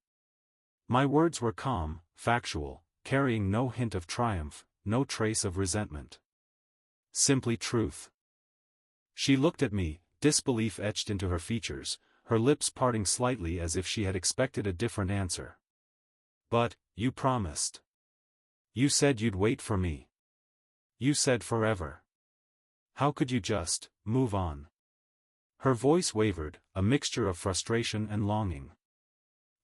My words were calm, factual, carrying no hint of triumph, no trace of resentment. Simply truth. She looked at me, disbelief etched into her features, her lips parting slightly as if she had expected a different answer. "But, you promised. You said you'd wait for me. You said forever. How could you just move on?" Her voice wavered, a mixture of frustration and longing.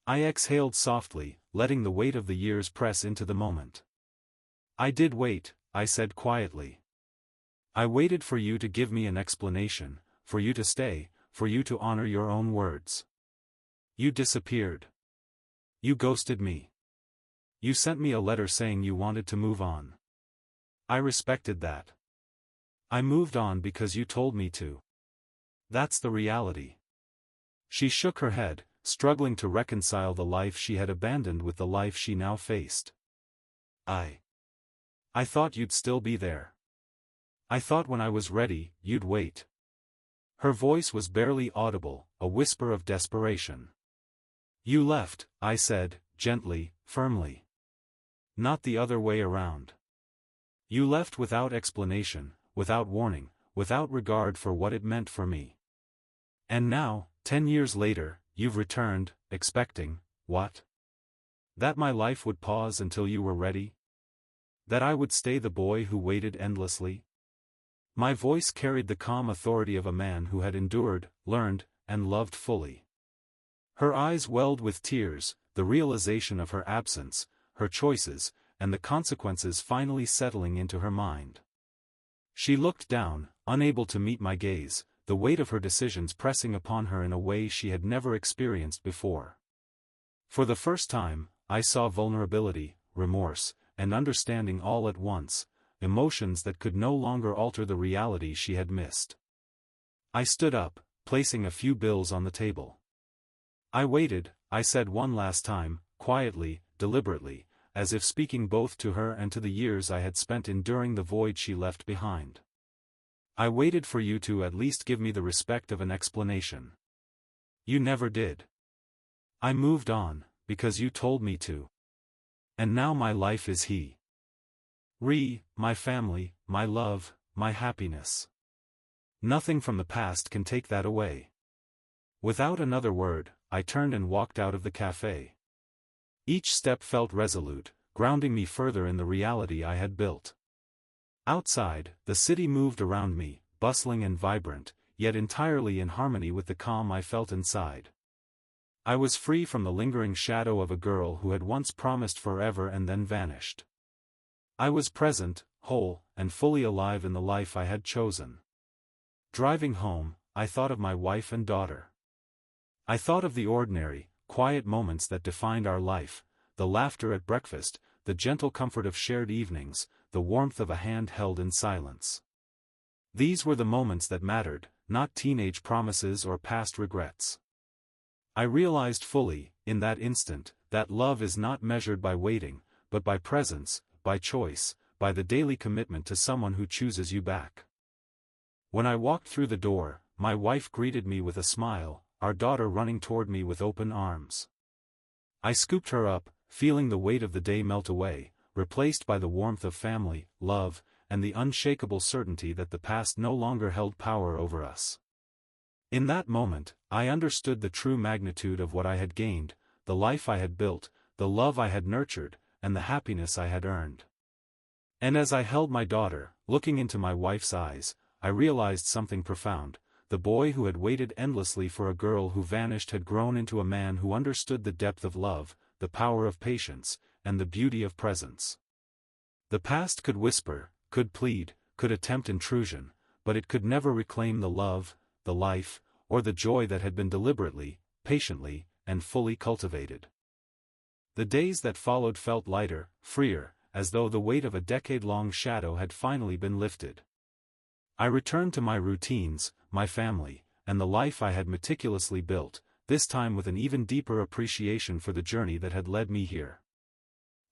I exhaled softly, letting the weight of the years press into the moment. "I did wait," I said quietly. "I waited for you to give me an explanation, for you to stay, for you to honor your own words. You disappeared. You ghosted me. You sent me a letter saying you wanted to move on. I respected that. I moved on because you told me to. That's the reality. She shook her head, struggling to reconcile the life she had abandoned with the life she now faced. I thought you'd still be there. I thought when I was ready, you'd wait. Her voice was barely audible, a whisper of desperation. You left, I said, gently, firmly. Not the other way around. You left without explanation, without warning, without regard for what it meant for me. And now, 10 years later, you've returned, expecting, what? That my life would pause until you were ready? That I would stay the boy who waited endlessly? My voice carried the calm authority of a man who had endured, learned, and loved fully. Her eyes welled with tears, the realization of her absence, her choices, and the consequences finally settling into her mind. She looked down, unable to meet my gaze, the weight of her decisions pressing upon her in a way she had never experienced before. For the first time, I saw vulnerability, remorse, and understanding all at once, emotions that could no longer alter the reality she had missed. I stood up, placing a few bills on the table. I waited, I said one last time, quietly, deliberately, as if speaking both to her and to the years I had spent enduring the void she left behind. I waited for you to at least give me the respect of an explanation. You never did. I moved on, because you told me to. And now my life is he. My family, my love, my happiness. Nothing from the past can take that away. Without another word, I turned and walked out of the cafe. Each step felt resolute, grounding me further in the reality I had built. Outside, the city moved around me, bustling and vibrant, yet entirely in harmony with the calm I felt inside. I was free from the lingering shadow of a girl who had once promised forever and then vanished. I was present, whole, and fully alive in the life I had chosen. Driving home, I thought of my wife and daughter. I thought of the ordinary, quiet moments that defined our life, the laughter at breakfast, the gentle comfort of shared evenings, the warmth of a hand held in silence. These were the moments that mattered, not teenage promises or past regrets. I realized fully, in that instant, that love is not measured by waiting, but by presence, by choice, by the daily commitment to someone who chooses you back. When I walked through the door, my wife greeted me with a smile, our daughter running toward me with open arms. I scooped her up, feeling the weight of the day melt away, replaced by the warmth of family, love, and the unshakable certainty that the past no longer held power over us. In that moment, I understood the true magnitude of what I had gained, the life I had built, the love I had nurtured, and the happiness I had earned. And as I held my daughter, looking into my wife's eyes, I realized something profound. The boy who had waited endlessly for a girl who vanished had grown into a man who understood the depth of love, the power of patience, and the beauty of presence. The past could whisper, could plead, could attempt intrusion, but it could never reclaim the love, the life, or the joy that had been deliberately, patiently, and fully cultivated. The days that followed felt lighter, freer, as though the weight of a decade-long shadow had finally been lifted. I returned to my routines, my family, and the life I had meticulously built, this time with an even deeper appreciation for the journey that had led me here.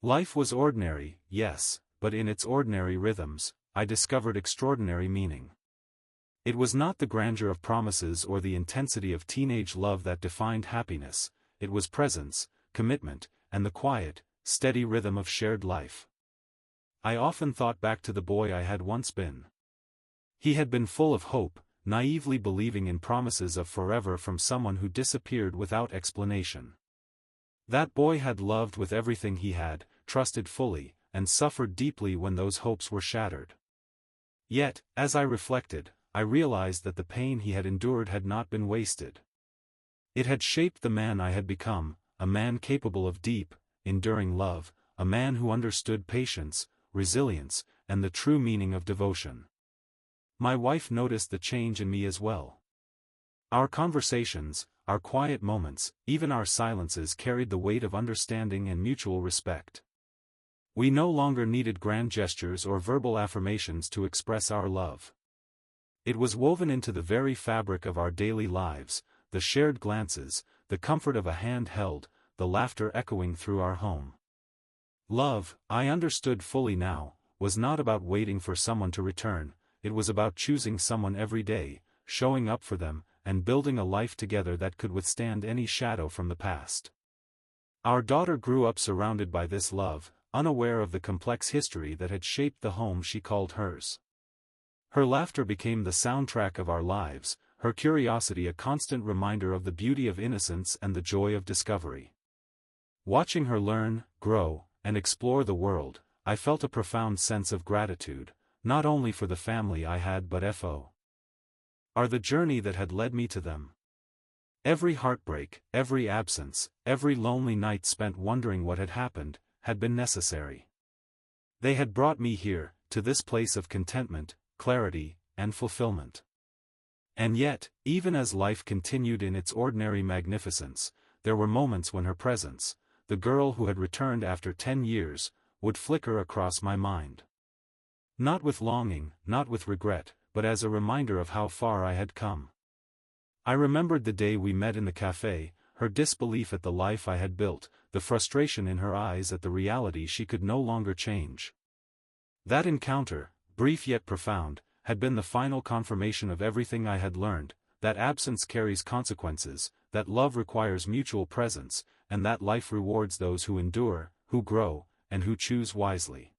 Life was ordinary, yes, but in its ordinary rhythms, I discovered extraordinary meaning. It was not the grandeur of promises or the intensity of teenage love that defined happiness, it was presence, commitment, and the quiet, steady rhythm of shared life. I often thought back to the boy I had once been. He had been full of hope, naively believing in promises of forever from someone who disappeared without explanation. That boy had loved with everything he had, trusted fully, and suffered deeply when those hopes were shattered. Yet, as I reflected, I realized that the pain he had endured had not been wasted. It had shaped the man I had become, a man capable of deep, enduring love, a man who understood patience, resilience, and the true meaning of devotion. My wife noticed the change in me as well. Our conversations, our quiet moments, even our silences carried the weight of understanding and mutual respect. We no longer needed grand gestures or verbal affirmations to express our love. It was woven into the very fabric of our daily lives, the shared glances, the comfort of a hand held, the laughter echoing through our home. Love, I understood fully now, was not about waiting for someone to return, it was about choosing someone every day, showing up for them, and building a life together that could withstand any shadow from the past. Our daughter grew up surrounded by this love, unaware of the complex history that had shaped the home she called hers. Her laughter became the soundtrack of our lives, her curiosity a constant reminder of the beauty of innocence and the joy of discovery. Watching her learn, grow, and explore the world, I felt a profound sense of gratitude, not only for the family I had but for the journey that had led me to them. Every heartbreak, every absence, every lonely night spent wondering what had happened, had been necessary. They had brought me here, to this place of contentment, clarity, and fulfillment. And yet, even as life continued in its ordinary magnificence, there were moments when her presence, the girl who had returned after 10 years, would flicker across my mind. Not with longing, not with regret, but as a reminder of how far I had come. I remembered the day we met in the café, her disbelief at the life I had built, the frustration in her eyes at the reality she could no longer change. That encounter, brief yet profound, had been the final confirmation of everything I had learned, that absence carries consequences, that love requires mutual presence, and that life rewards those who endure, who grow, and who choose wisely.